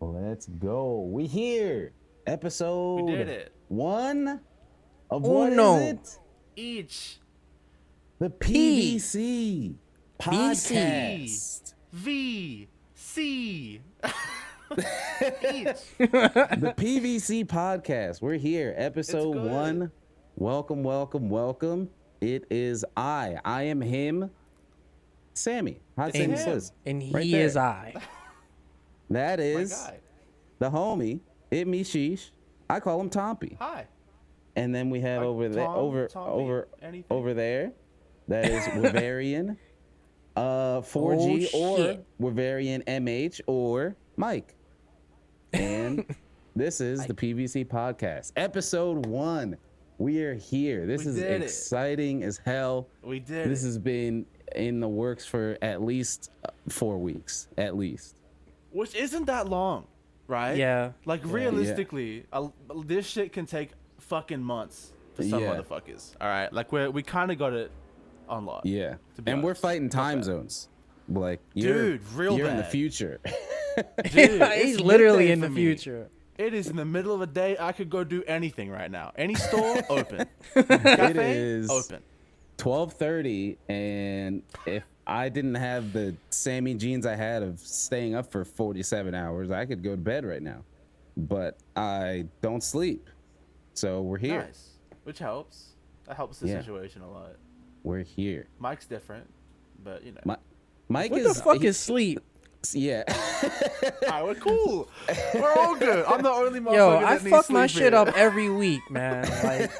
Let's go. We here. Episode We did it. 1 of Uno. what is it? Each. The P. PVC BC. Podcast. V. C. The PVC Podcast. We're here. Episode good. 1. Welcome, welcome, welcome. It is I am him, Sammy. Hotsammysliz. And he Right there. is I. That My is guy. the homie, ItMeSheesh. I call him Tompy. Hi. And then we have Like over there, Tom, Tompy, anything? over there, that is Wavarian, 4G Oh, or shit. Wavarian MH or Mike. And this is the PVC Podcast, episode 1. We are here. This We is did it. exciting as hell. We did This it. has been in the works for at least 4 weeks, at least. Which isn't that long, right? Yeah. Like, realistically, this shit can take fucking months for some Yeah. motherfuckers. All right? Like, we kind of got it on lock. Yeah, To be and we're honest. fighting Not time bad. zones. Like, Dude, real you're in the bad. future. Dude, He's it's literally midday in the for me. future. It is in the middle of a day. I could go do anything right now. Any store, open. It Cafe, is open. 12:30, and if I didn't have the Sammy jeans I had of staying up for 47 hours, I could go to bed right now. But I don't sleep, so we're here. Nice. Which helps. That helps the Yeah. situation a lot. We're here. Mike's different, but you know. Mike What is the fuck is sleep? yeah. Alright, we're cool. We're all good. I'm the only motherfucker Yo, that I needs fuck my sleep shit here. up every week, man. Like,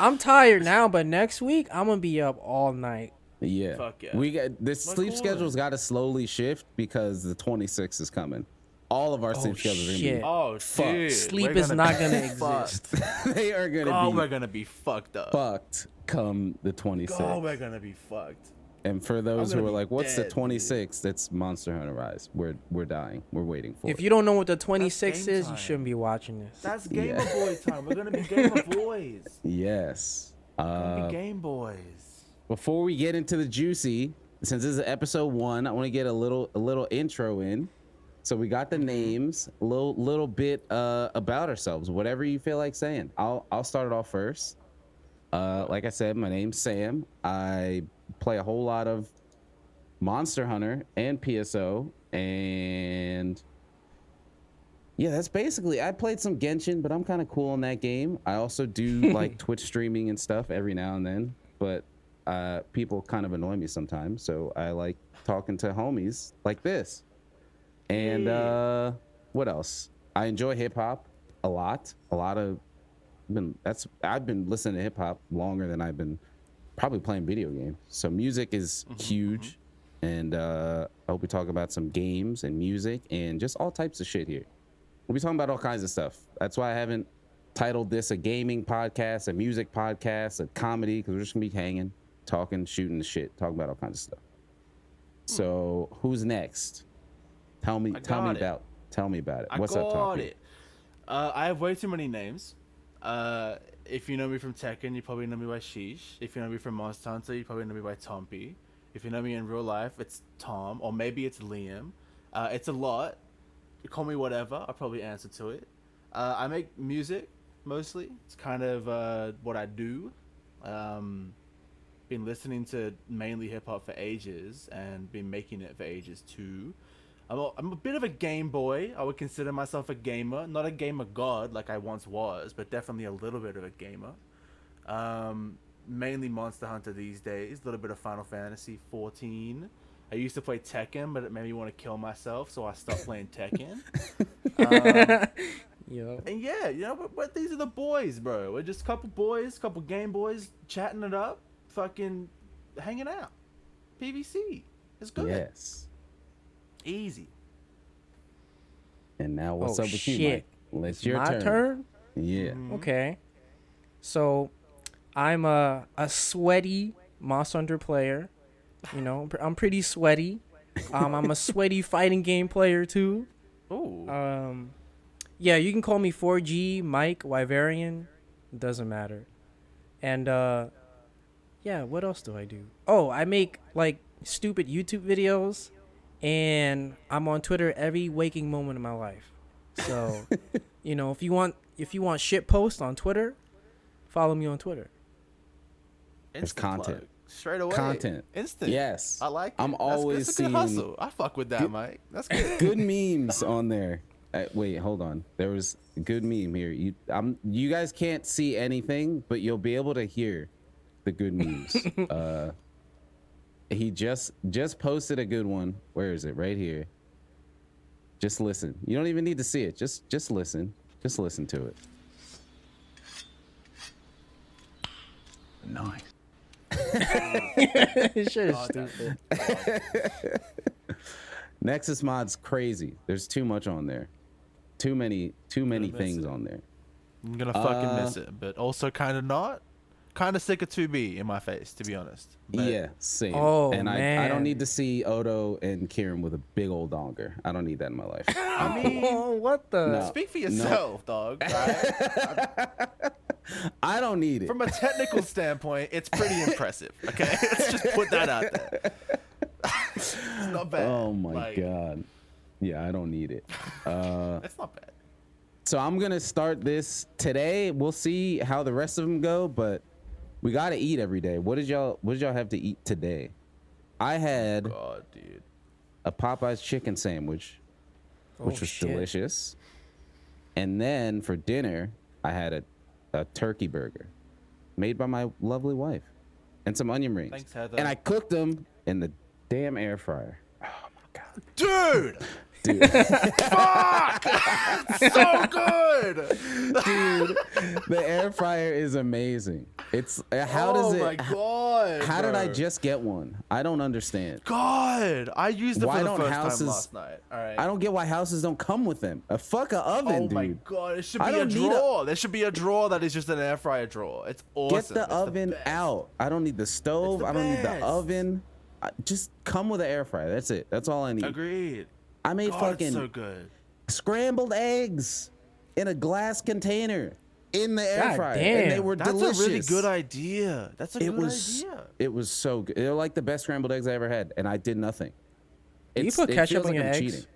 I'm tired now, but next week I'm gonna be up all night. Yeah. Fuck yeah. We got this We're sleep cool. schedule's got to slowly shift because the 26th is coming. All of our sleep schedules are shit. Oh, Fuck. dude. Sleep we're is gonna not be gonna fucked. exist. gonna be they are gonna Oh, be we're gonna be fucked up. fucked come the 26th. Oh, we're gonna be fucked. And for those who gonna are be like, "What's the dead, dude." 26th?" It's Monster Hunter Rise. We're dying. We're waiting for If it. you don't know what the 26 game is, time. you shouldn't be watching this. That's Gamer Yeah. Boy time. We're gonna be Gamer Boys. Yes. We're gonna be Game Boys. Before we get into the juicy, since this is episode 1, I want to get a little intro in. So we got the names, a little bit about ourselves, whatever you feel like saying. I'll start it off first. Like I said, my name's Sam. I play a whole lot of Monster Hunter and PSO, and yeah, that's basically. I played some Genshin, but I'm kind of cool in that game. I also do like Twitch streaming and stuff every now and then, but people kind of annoy me sometimes, so I like talking to homies like this. And what else? I enjoy hip hop a lot. I've been listening to hip hop longer than I've been probably playing video games. So music is huge, and I hope we talk about some games and music and just all types of shit here. We'll be talking about all kinds of stuff. That's why I haven't titled this a gaming podcast, a music podcast, a comedy, because we're just gonna be hanging, talking, shooting the shit, talking about all kinds of stuff. So who's next? Tell me got it. about it. I What's up, got Tompy? it. I have way too many names. If you know me from Tekken, you probably know me by Sheesh. If you know me from Monster Hunter, you probably know me by Tompy. If you know me in real life, it's Tom, or maybe it's Liam. It's a lot. You call me whatever, I'll probably answer to it. I make music, mostly. It's kind of what I do. Been listening to mainly hip-hop for ages, and been making it for ages too. I'm a bit of a Game Boy. I would consider myself a gamer. Not a gamer god like I once was, but definitely a little bit of a gamer. Mainly Monster Hunter these days. A little bit of Final Fantasy 14. I used to play Tekken, but it made me want to kill myself, so I stopped playing Tekken. Yo. And yeah, you know, but these are the boys, bro. We're just a couple boys, couple Game Boys, chatting it up, fucking hanging out. PVC. It's good. Yes. Easy. And now what's Oh, up with you, shit. Mike? It's your My turn? Yeah. Okay. So, I'm a sweaty Monster Hunter player. You know, I'm pretty sweaty. I'm a sweaty fighting game player too. Ooh. Yeah, you can call me 4G, Mike, Wyverian. Doesn't matter. And yeah, what else do I do? Oh, I make like stupid YouTube videos, and I'm on Twitter every waking moment of my life. So, if you want shit posts on Twitter, follow me on Twitter. There's content. Straight away. Content. Instant. Yes. I like it. I'm always that's a good seeing hustle. I fuck with that, Mike. That's good. good memes on there. Wait, hold on. There was a good meme here. You guys can't see anything, but you'll be able to hear the good memes. He just posted a good one. Where is it? Right here. Just listen. You don't even need to see it. Just listen. Just listen to it. Nice. Shit is stupid. Nexus mod's crazy. There's too much on there. Too many things on there. I'm gonna fucking miss it, but also kind of not. Kind of sick of 2B in my face, to be honest. But Yeah, same. Oh, and I man. don't need to see Odo and Kieran with a big old donger. I don't need that in my life. I mean, Oh, what the? No. speak for yourself, dog. Right? I don't need it. From a technical standpoint, it's pretty impressive. Okay, let's just put that out there. It's not bad. Oh my god. Yeah, I don't need it. It's not bad. So I'm gonna start this today. We'll see how the rest of them go, but we gotta eat every day. What did y'all have to eat today? I had God, dude. a Popeye's chicken sandwich, which Oh, was shit. delicious. And then for dinner, I had a turkey burger made by my lovely wife and some onion rings. Thanks, Heather. And I cooked them in the damn air fryer. Oh my god. Dude, Dude, fuck! So good. dude, the air fryer is amazing. It's how does Oh it my god. how did I bro. just get one? I don't understand. God, I used it Why for the don't first houses- time last night. All right. I don't get why houses don't come with them. A fuck a oven, Oh dude. my god, it should I be a don't need a- drawer. There should be a drawer that is just an air fryer drawer. It's awesome. Get the It's oven best. out. I don't need the stove. the I don't need the best. oven. Just come with an air fryer. That's it. That's all I need. Agreed. I made God, fucking it's so good. scrambled eggs in a glass container in the air God fryer, damn. and they were That's delicious. a really good idea. That's a It good was. idea. It was so good. They were like the best scrambled eggs I ever had, and I did nothing. Do you It's- put it ketchup feels on like your I'm eggs? cheating.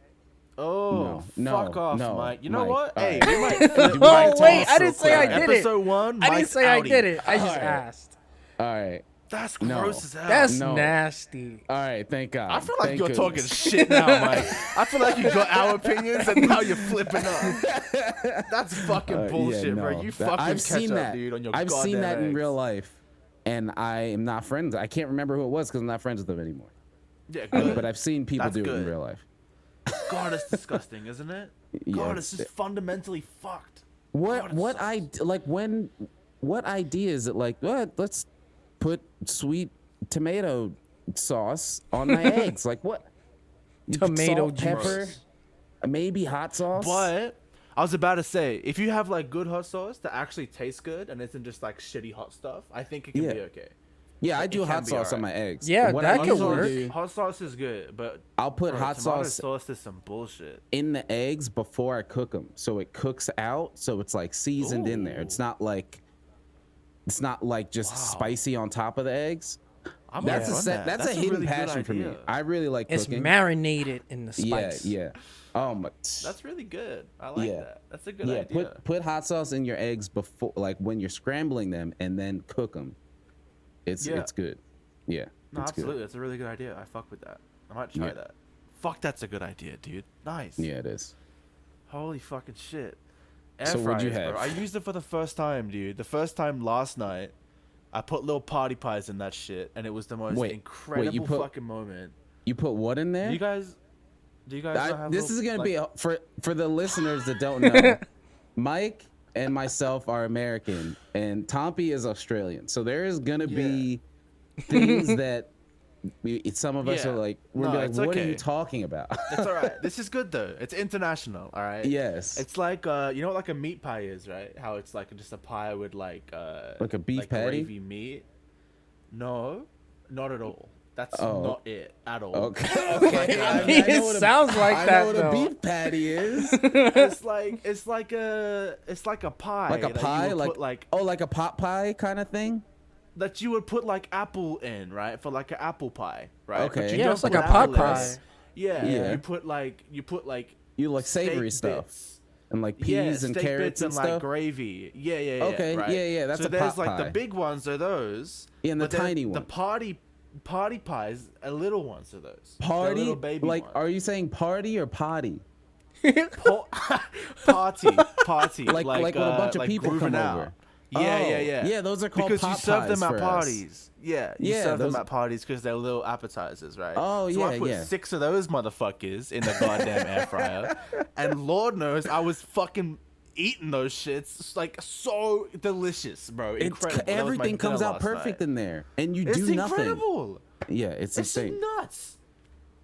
Oh, No, fuck off, no, Mike. You know Mike, what? all Hey, right. we might. Do Oh, Mike wait, talk I didn't so say I quick? did it. Episode 1, I didn't Mike's say I outie. did it. I just Alright. asked. All right. That's No. gross as hell. That's No. nasty. All right. Thank God. I feel like Thank you're talking goodness. shit now, Mike. I feel like you got our opinions and now you're flipping up. That's fucking Yeah, bullshit, bro. no. You That- fucking I've ketchup, seen that. dude, on your I've seen goddamn that in eggs. real life, and I am not friends. I can't remember who it was because I'm not friends with them anymore. Yeah, good. But I've seen people That's do it in good. real life. God, it's disgusting, isn't it? Yeah. God, it's just fundamentally fucked. What God, it what sucks. I like when what idea is it like? What? Let's put sweet tomato sauce on my eggs. Like what? Tomato Salt, juice. pepper, maybe hot sauce. But I was about to say, if you have like good hot sauce that actually tastes good and isn't just like shitty hot stuff, I think it can Yeah. be okay. Yeah, I it do can hot be sauce on alright. my eggs. Yeah, What that I could usually work. do, Hot sauce is good, but I'll put bro, hot tomato sauce sauce is some bullshit. in the eggs before I cook them, so it cooks out, so it's like seasoned in there. It's not like just Wow. spicy on top of the eggs. I'm That's gonna a run set. that. That's a hidden really good passion for me. idea. I really like It's cooking. marinated in the spice. Yeah. Oh my. That's really good. I like Yeah. that. That's a good Yeah, idea. put hot sauce in your eggs before, like when you're scrambling them, and then cook them. It's good. Yeah, No, it's absolutely. That's a really good idea. I fuck with that. I might try Yeah. that. Fuck, that's a good idea, dude. Nice. good. Yeah, it is. Holy fucking shit. Air So what'd you fryers, bro. have? I used it for the first time, dude. The first time last night. I put little party pies in that shit, and it was the most Wait, incredible put- fucking moment. You put what in there? Do you guys not have This is little, gonna be like- for the listeners that don't know. Mike and myself are American, and Tompy is Australian. So there is gonna be things that some of us Yeah. are like, we're No, be like, it's what are okay. you talking about? It's all right. This is good though. It's international. All right. Yes. It's like you know what like a meat pie is, right? How it's like just a pie with like Like a beef patty? gravy meat. No, not at all. That's Oh. not it at all. Okay. Okay. I It know what a- sounds like I that, know what though. a beef patty is. it's like a pie. Like a that you pie, would like put, like a pot pie kind of thing. that you would put like apple in, right? For like an apple pie, right? Okay. But you Yeah, don't it's like put a pot apple in it. pie. Yeah. You put like You like savory steak stuff bits. and like peas and steak carrots bits and like stuff. gravy. Yeah. Okay, Right? yeah, that's so a there's pot like pie. the big ones are those. Yeah, and the but then tiny The one. party pies are little ones are those. The Party? little baby Like, ones. are you saying party or potty? Party. Like when a bunch of like people grooving come out. over. Yeah. Yeah, those are called Because you pot serve them pies at for us. parties. Yeah, you Yeah, serve them those- at parties because they're little appetizers, right? Oh, so I yeah, put yeah. 6 of those motherfuckers in the goddamn air fryer, and Lord knows I was fucking eating those shits. It's like so delicious, bro. Incredible. That was my Everything comes dinner out last perfect night. in there, and you It's do nothing. incredible. Yeah, it's It's insane. nuts.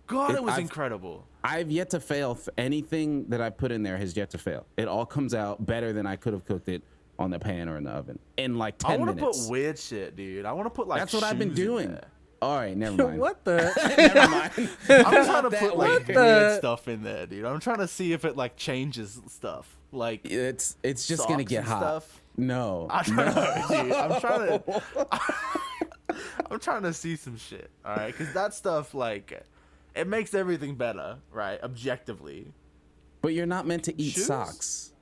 God, it was I've- incredible. I've yet to fail. Anything that I put in there has yet to fail. It all comes out better than I could have cooked it on the pan or in the oven in like 10 I want to minutes. put weird shit, dude. I want to put like That's what I've been shoes in doing. there. All right, never mind. What the? Never mind. I'm trying to That put like weird. weird stuff in there, dude. I'm trying to see if it like changes stuff. Like It's just gonna socks get and hot. stuff. No. I don't know, dude. I'm trying to see some shit. All right, because that stuff like it makes everything better, right? Objectively. But you're not meant to eat Shoes? socks.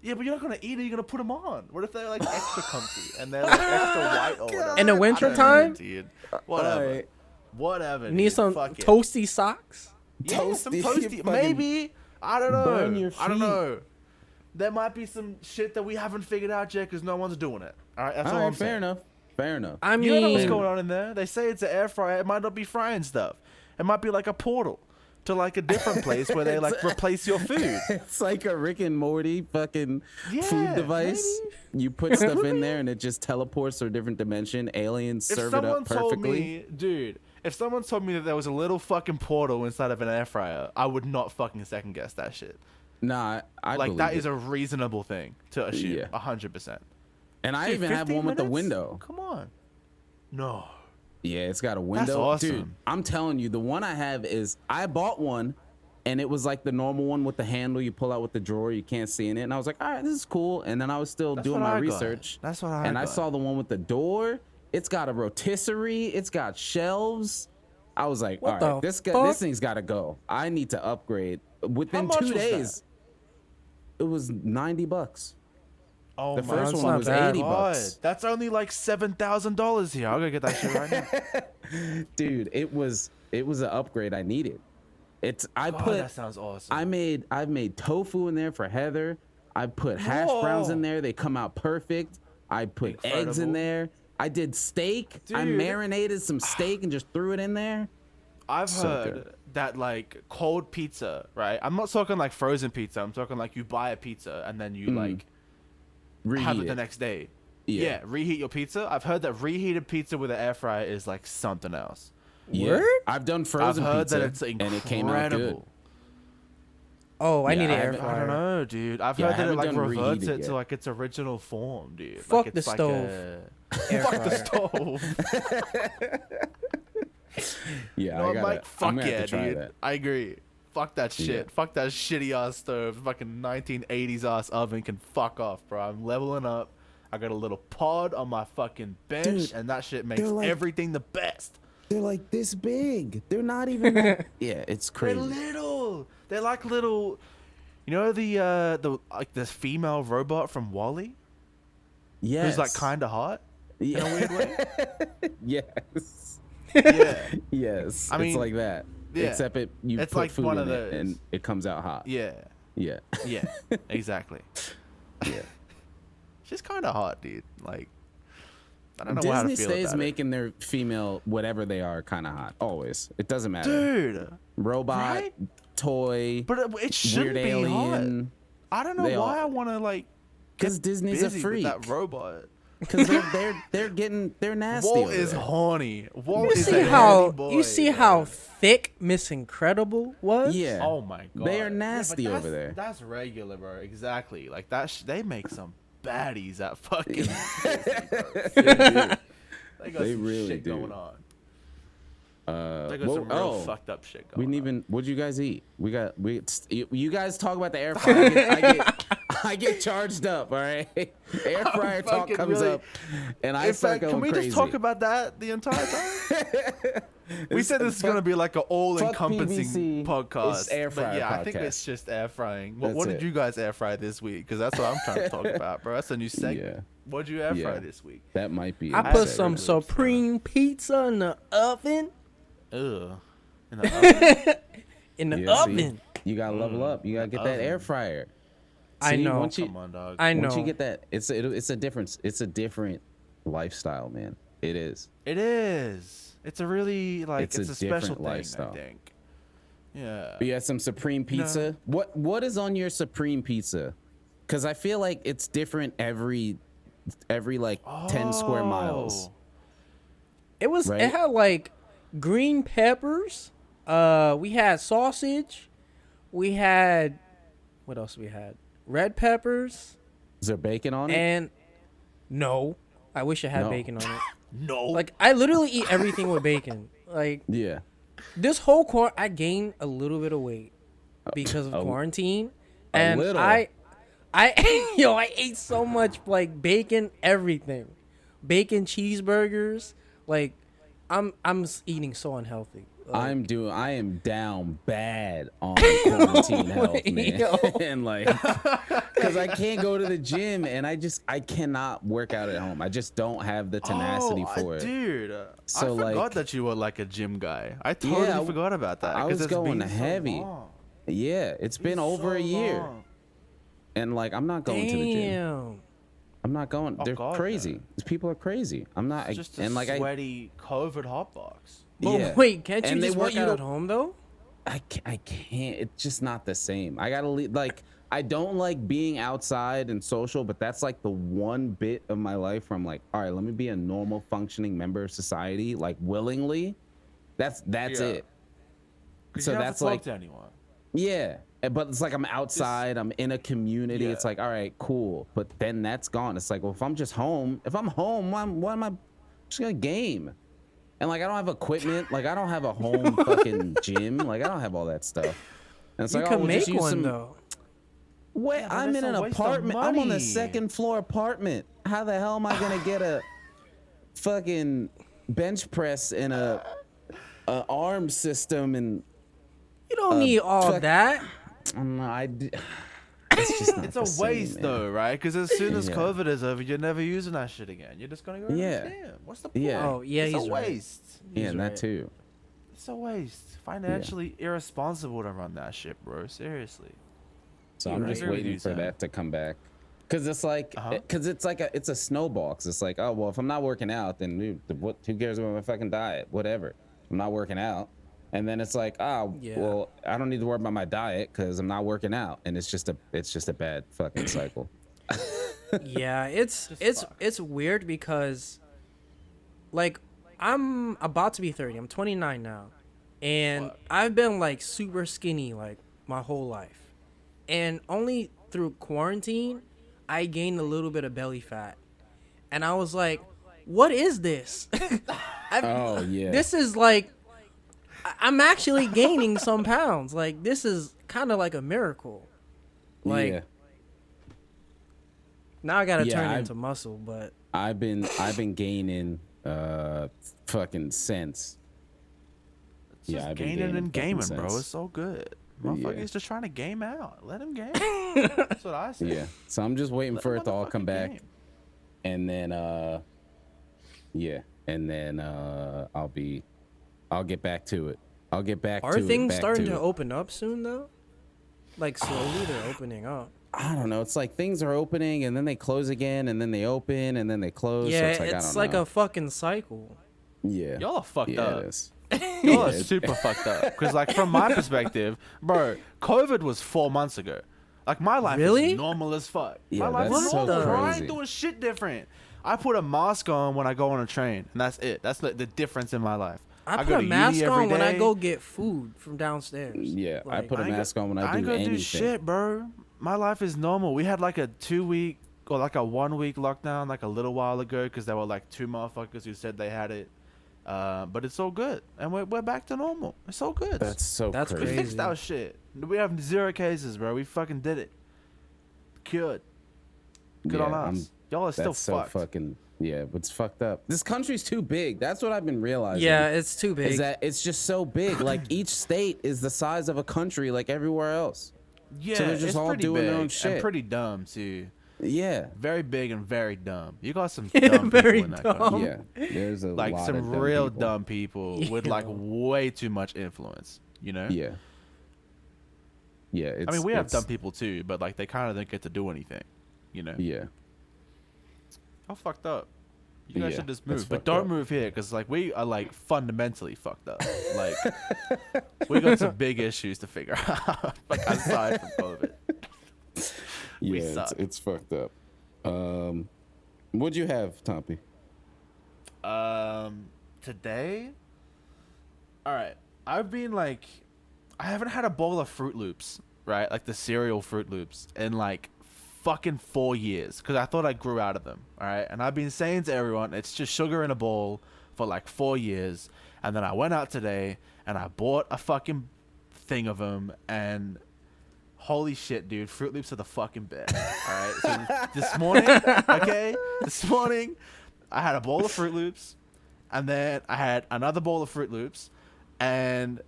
Yeah, but you're not gonna eat it. You're gonna put them on. What if they're like extra comfy and they're like extra white or whatever? In the I don't wintertime? know, dude. Whatever. Alright. Whatever. You need dude. some Fuck it. toasty socks. Yeah, some Toasty, toasty. fucking Maybe. I don't know. burn your I don't feet. know. There might be some shit that we haven't figured out yet because no one's doing it. All right, that's all, All I'm right, fair saying. enough. Fair enough. I You don't know what's mean, going on in there. They say it's an air fryer. It might not be frying stuff. It might be like a portal to like a different place where they like replace your food. It's like a Rick and Morty fucking Yeah, food device. maybe. You put stuff in there and it just teleports to a different dimension. Aliens If serve it someone up told perfectly. me, dude, if someone told me that there was a little fucking portal inside of an air fryer, I would not fucking second guess that shit. Nah, I Like believe that it. is a reasonable thing to assume. Yeah. 100%. And I Dude, even have 15 one with the minutes? window. Come on. No. Yeah, it's got a window. awesome. Dude, I'm telling you, the one I have is I bought one and it was like the normal one with the handle you pull out with the drawer, you can't see in it. And I was like, all right, this is cool. And then I was still That's doing what my I got. research. That's what I And I got. saw the one with the door. It's got a rotisserie. It's got shelves. I was like, What all right, the this fuck? thing's got to go. I need to upgrade. Within much 2 was that? days, it was $90. Oh The my first that's one not was bad. $80. God. That's only like $7,000 here. I'll go get that shit right now. Dude, it was an upgrade I needed. I God, put that sounds awesome. I've made tofu in there for Heather. I put hash browns in Whoa. there. They come out perfect. I put eggs in Incredible. there. I did steak. I Dude. marinated some steak and just threw it in there. I've So heard good. that like cold pizza, right? I'm not talking like frozen pizza. I'm talking like you buy a pizza and then you like Reheat have it it. the next day. Yeah. Yeah, reheat your pizza. I've heard that reheated pizza with an air fryer is like something else. Yeah. Word? I've done I've frozen heard pizza that it's incredible. and it came out good. Oh, I Yeah, need an I air haven't- I don't fryer. know, dude. I've Yeah, I heard that it haven't like done reverts reheated it to yet. like its original form, dude. Fuck like, the it's like stove. Air Fuck the fryer. stove. Yeah, No, I I'm gotta, like, I'm fuck gonna have yeah, to try dude. that. I agree. Fuck that shit. Yeah. Fuck that shitty ass stove. Fucking 1980s ass oven can fuck off, bro. I'm leveling up. I got a little pod on my fucking bench, Dude, and that shit makes they're like- everything the best. They're like this big. They're not even that. Yeah, it's They're crazy. little. They're like little. You know the like the female robot from Wall-E, Yes. who's like kind of hot in a weird way. Yes. Yeah, Yes. I mean, it's like that. yeah. Except you It's put like food one in of it those. and it comes out hot. yeah, Yeah. yeah. Exactly. Yeah. She's kind of hot, dude. Like, I don't know how to Disney feel stays about it. making their female whatever they are kind of hot. Always. It doesn't matter. Dude, Robot, right? toy, but it shouldn't weird be alien. hot. I don't know They why all- I want to like Because Disney's a busy with freak. that robot. Because they're nasty. Walt over is there. horny. Walt You is see a how horny boy, you see bro. how thick Miss Incredible was? Yeah. Oh my god, They are Yeah, but nasty that's- over there. That's regular, bro. Exactly. Like that. They make some baddies at fucking. Disney, bro. They got They some really shit do. going on. They got some real fucked up shit going We didn't on. even. What'd you guys eat? You guys talk about the air fryer. I get charged up. All right, air fryer talk fucking comes really- up, and I In start fact, going can we crazy. just talk about that the entire time? We said this is fuck- gonna be like an all-encompassing PVC, podcast. it's air but fryer yeah, I think podcast. it's just air frying. What That's did it. you guys air fry this week? Because that's what I'm trying to talk about, bro. That's a new segment. Yeah. What did you air fry Yeah. this week? That might be. I a put segment. some supreme pizza in the oven. Ugh. In the oven? In the Yeah, see? oven. You gotta level up. You gotta get that air oven. fryer. I See, know. Once you, Come on, dog. I know. Once you get that, it's a difference. It's a different lifestyle, man. It is. It is. It's a really It's it's a a special different thing, lifestyle. I think. Yeah. But you had some supreme pizza. What is on your supreme pizza? Because I feel like it's different every like 10 square miles. Oh. It was. Right? It had like green peppers. We had sausage. We had what else? We had red peppers Is there bacon on it? and no. I wish it had No. bacon on it. No. Like I literally eat everything with bacon. Like Yeah. this whole I gained a little bit of weight because of A- quarantine, a and little? I ate so much like bacon, everything, bacon cheeseburgers. Like I'm eating so unhealthy. Like, I am down bad on quarantine health, man. Yo. And like, because I can't go to the gym and I cannot work out at home. I just don't have the tenacity for it. Dude, So, I forgot like- that you were like a gym guy. I totally Yeah, forgot about that. I 'cause was it's going been so heavy. long. Yeah, it's been over a so year. long. And like, I'm not going to the gym. damn. I'm not going. Oh, They're God, crazy. no. These people are crazy. I'm not. It's just a and like sweaty COVID hotbox. But yeah. wait, can't you And they just want work you out to- at home though? I can't. It's just not the same. I gotta leave. Like, I don't like being outside and social, but that's like the one bit of my life where I'm like, all right, let me be a normal functioning member of society, like willingly. That's Yeah. it. 'Cause So you don't have that's to talk like- to anyone. Yeah. But it's like I'm outside, I'm in a community. Yeah. It's like, all right, cool. But then that's gone. It's like, well, if I'm home, why am I just gonna game? And like, I don't have equipment. Like, I don't have a home fucking gym. Like, I don't have all that stuff. And it's You like, can oh, we'll make just use one some. though. Wait, Yeah, but I'm in that's an a waste of apartment. I'm on the money. second floor apartment. How the hell am I gonna get a fucking bench press and a arm system and You don't need all fuck- that. it's just not It's the a same, waste man. though, right? Because as soon as Yeah. COVID is over, you're never using that shit again. You're just gonna go to Yeah. the gym. What's the point? Yeah. Oh yeah, it's he's a right. waste. Yeah, He's and that right. too. It's a waste. Financially irresponsible to run that shit, bro. Seriously. So You're I'm right. just I agree with waiting you, for Sam. that to come back. Cause it's like, Uh-huh. it's a snowball. 'Cause it's like, oh well, if I'm not working out, then who cares about my fucking diet? Whatever. I'm not working out, and then it's like, oh Yeah. well, I don't need to worry about my diet because I'm not working out, and it's just a bad fucking cycle. Yeah, it's fuck. it's weird because like I'm about to be 30. I'm 29 now. And Fuck. I've been like super skinny like my whole life. And only through quarantine I gained a little bit of belly fat. And I was like, what is this? Oh yeah. This is like I'm actually gaining some pounds. Like this is kind of like a miracle. Like yeah. now I got to Yeah, turn I've- into muscle, but I've been gaining fucking since. It's Yeah, just I've been gaining gaining and fucking gaming, bro. sense. It's so good. Yeah. Motherfucker's just trying to game out. Let him game. That's what I say. Yeah. So I'm just waiting Let for the it to all motherfucker come back. game. And then I'll get back to it. I'll get back are to things it. starting to open up soon though? Like slowly they're opening up. I don't know. It's like things are opening and then they close again and then they open and then they close. Yeah, so it's I like don't know. a fucking cycle. Yeah. Y'all are fucked Yeah, up. it is. Y'all are it's- super fucked up. Because, like, from my perspective, bro, COVID was 4 months ago. Like, my life Really? is normal as fuck. Yeah, my life that's is so normal, bro. I crazy. ain't doing shit different. I put a mask on when I go on a train, and that's it. That's the difference in my life. I go put a to uni mask every on when I day. go get food from downstairs. Yeah, I Like, put a ain't mask on when I ain't do gonna anything. do shit, bro. My life is normal. We had like a 2-week or like a 1-week lockdown like a little while ago because there were like 2 motherfuckers who said they had it. But it's all good, and we're back to normal. It's all good. That's We crazy. fixed our shit. We have 0 cases, bro. We fucking did it. Cured. Good on us. Y'all are still That's so fucked. fucking it's fucked up. This country's too big. That's what I've been realizing. Yeah, it's too big. Is that it's just so big. Like each state is the size of a country, like everywhere else. Yeah, So they're just it's all pretty doing big their own shit. and pretty dumb too. Yeah, Very big and very dumb. You got some dumb Very people in that dumb. country. yeah. There's a Like lot some of dumb real people. dumb people with like Yeah. way too much influence. You know? Yeah. Yeah. I mean, we have dumb people too, but like they kind of don't get to do anything. You know? Yeah. How fucked up. You guys Yeah, should just that's move, but fucked don't up. move here because like we are like fundamentally fucked up. Like we got some big issues to figure out. Like aside from COVID. We Yeah, suck. it's fucked up. What'd you have, Tompy? Today. All right, I've been like, I haven't had a bowl of Fruit Loops, right? Like the cereal Fruit Loops, in like fucking 4 years because I thought I grew out of them. All right, and I've been saying to everyone, it's just sugar in a bowl for like 4 years, and then I went out today and I bought a fucking thing of them and. Holy shit, dude. Fruit Loops are the fucking best. All right. So this morning, I had a bowl of Fruit Loops, and then I had another bowl of Fruit Loops, and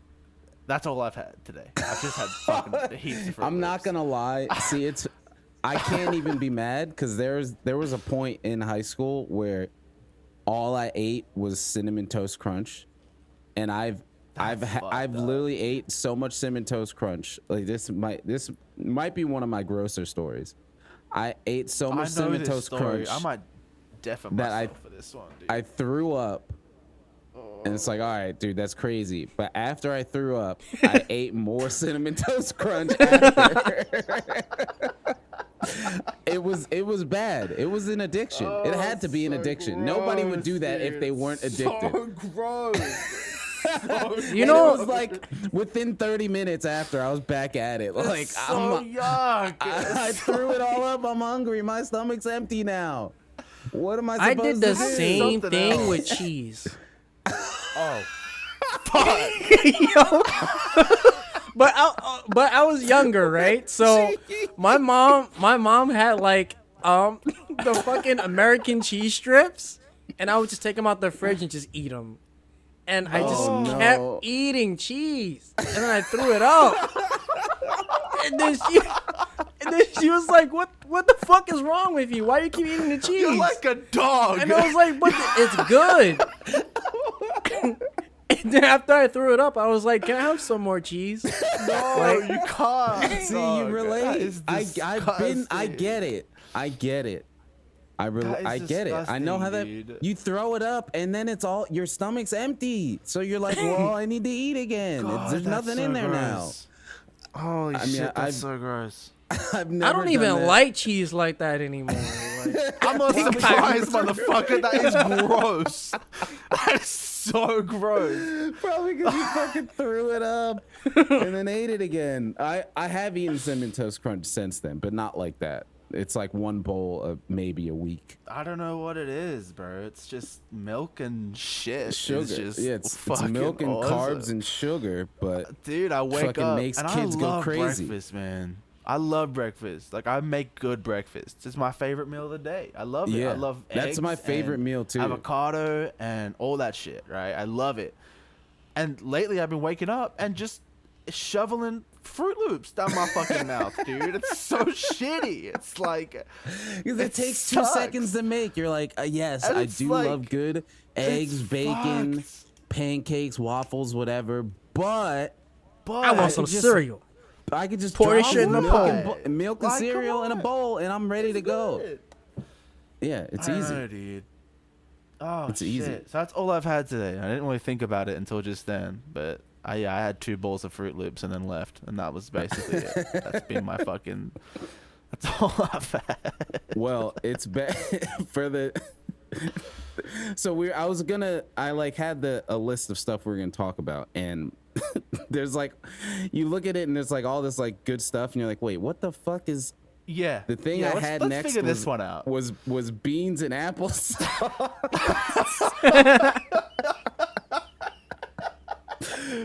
that's all I've had today. I've just had fucking heaps of Fruit I'm not Loops. gonna lie. See, I can't even be mad because there was a point in high school where all I ate was Cinnamon Toast Crunch, and I've fucked up. literally ate so much Cinnamon Toast Crunch. Like this might be one of my grosser stories. I ate so I much know Cinnamon this Toast story. Crunch I might deafen that myself for this one, dude. I threw up. And it's like, all right, dude, that's crazy. But after I threw up, I ate more Cinnamon Toast Crunch after. It was bad. It was an addiction. It had to be an addiction. Nobody would do that if they weren't addicted. So gross. You And know, it was like within 30 minutes after, I was back at it. Like, so yuck. I threw it all up. I'm hungry. My stomach's empty now. What am I I supposed did the to do? same Something thing else. with cheese. Oh. Yo. But I was younger, right? So my mom had like the fucking American cheese strips, and I would just take them out the fridge and just eat them. And I just Oh, no. kept eating cheese, and then I threw it out. And then she was like, "What the fuck is wrong with you? Why do you keep eating the cheese?" You're like a dog. And I was like, "But it's good." And then after I threw it up, I was like, "Can I have some more cheese?" No, you can't. See, dog. you relate. That is I disgusting. get it. I get it. That is I get it. I know how that disgusting, dude. you throw it up and then it's all your stomach's empty. So you're like, well, I need to eat again. God, There's that's nothing so in there gross. Holy I mean, shit, that's I've- so gross. now. I've never I don't done even that. like cheese like that anymore. Like, I'm not surprised, motherfucker. That is gross. That is so gross. Probably because you fucking threw it up and then ate it again. I have eaten Cinnamon Toast Crunch since then, but not like that. It's like one bowl of maybe a week. I don't know what it is, bro. It's just milk and shit. Sugar. It's just It's fucking milk and awesome. carbs and sugar, but Dude, I wake fucking up makes and kids I go love crazy. breakfast, man. I love breakfast. Like I make good breakfast. It's my favorite meal of the day. I love it. Yeah, I love that's eggs my favorite and meal, too. Avocado and all that shit, right? I love it. And lately I've been waking up and just shoveling Fruit Loops down my fucking mouth, dude. It's so shitty. It's like because it takes sucks. 2 seconds to make. You're like, yes, And I it's do like- love good eggs, it's bacon, fucked. pancakes, waffles, whatever. But But I want some just- cereal. I could just Pour drop shit in the milk bowl. and milk and Like, come cereal in a on. bowl, and I'm ready to go. It. Yeah, it's I easy. know, dude. Oh, It's shit. easy. So that's all I've had today. I didn't really think about it until just then, but I had 2 bowls of Fruit Loops and then left, and that was basically it. That's been my fucking. That's all I've had. Well, it's bad for the. So I like had a list of stuff we are gonna talk about, and there's like, you look at it and there's like all this like good stuff, and you're like, wait, what the fuck is Yeah. the thing yeah, I let's, had let's next? figure was, this one out. Was beans and applesauce.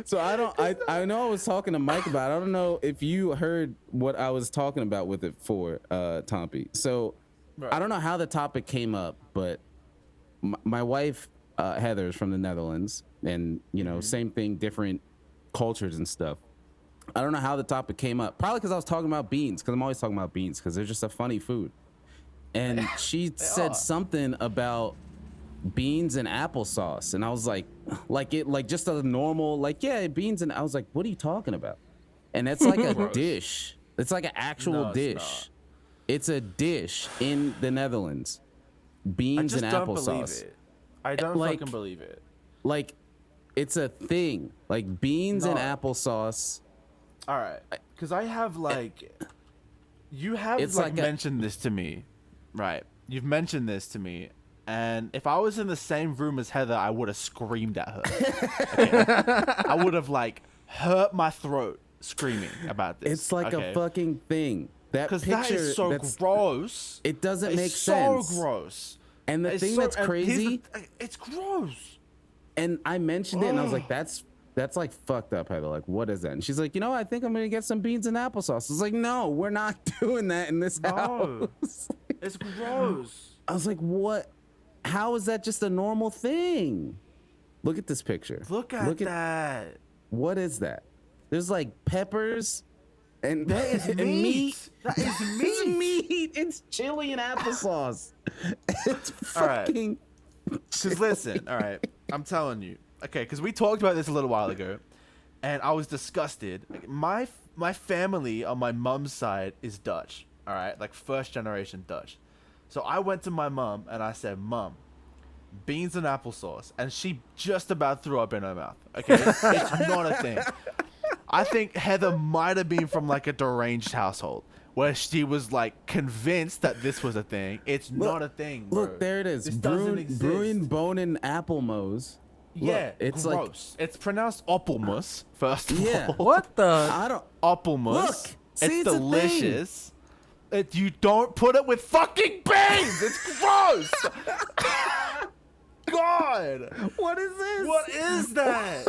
So I know I was talking to Mike about it. I don't know if you heard what I was talking about with it for Tompy. So Right. I don't know how the topic came up, but my wife Heather is from the Netherlands, and same thing, different cultures and stuff. I don't know how the topic came up. Probably because I was talking about beans, because I'm always talking about beans because they're just a funny food. And she said something about beans and applesauce, and I was like just a normal, beans, and I was like, what are you talking about? And it's like a dish. It's like an actual dish. It's a dish in the Netherlands. Beans and applesauce. I don't fucking believe it. Like, it's a thing. Like beans and applesauce. All right, because I have you have mentioned this to me, right? You've mentioned this to me, and if I was in the same room as Heather, I would have screamed at her. Okay? I would have hurt my throat screaming about this. It's like a fucking thing. That picture, that is so gross. It doesn't make sense. So gross. And the thing that's crazy, it's gross. And I mentioned it, and I was like, that's like fucked up, Heather. Like, what is that? And she's like, I think I'm gonna get some beans and applesauce. I was like, no, we're not doing that in this house. It's gross. I was like, what? How is that just a normal thing? Look at this picture. Look at that. What is that? There's peppers and that is meat. That is meat. It's meat. It's chili and applesauce. It's fucking. Because listen, all right, I'm telling you. Okay, because we talked about this a little while ago, and I was disgusted. My family on my mom's side is Dutch. All right, first generation Dutch. So I went to my mom and I said, "Mom, beans and applesauce," and she just about threw up in her mouth. Okay, it's not a thing. I think Heather might have been from a deranged household where she was convinced that this was a thing. It's not a thing, bro. Look, there it is. This doesn't exist. Bruin Bonin Appelmoes. Yeah, look, it's gross. It's pronounced Appelmus, first of all. What the? I don't. Appelmus. Look, see, it's delicious. You don't put it with fucking beans. It's gross. God. What is this? What is that?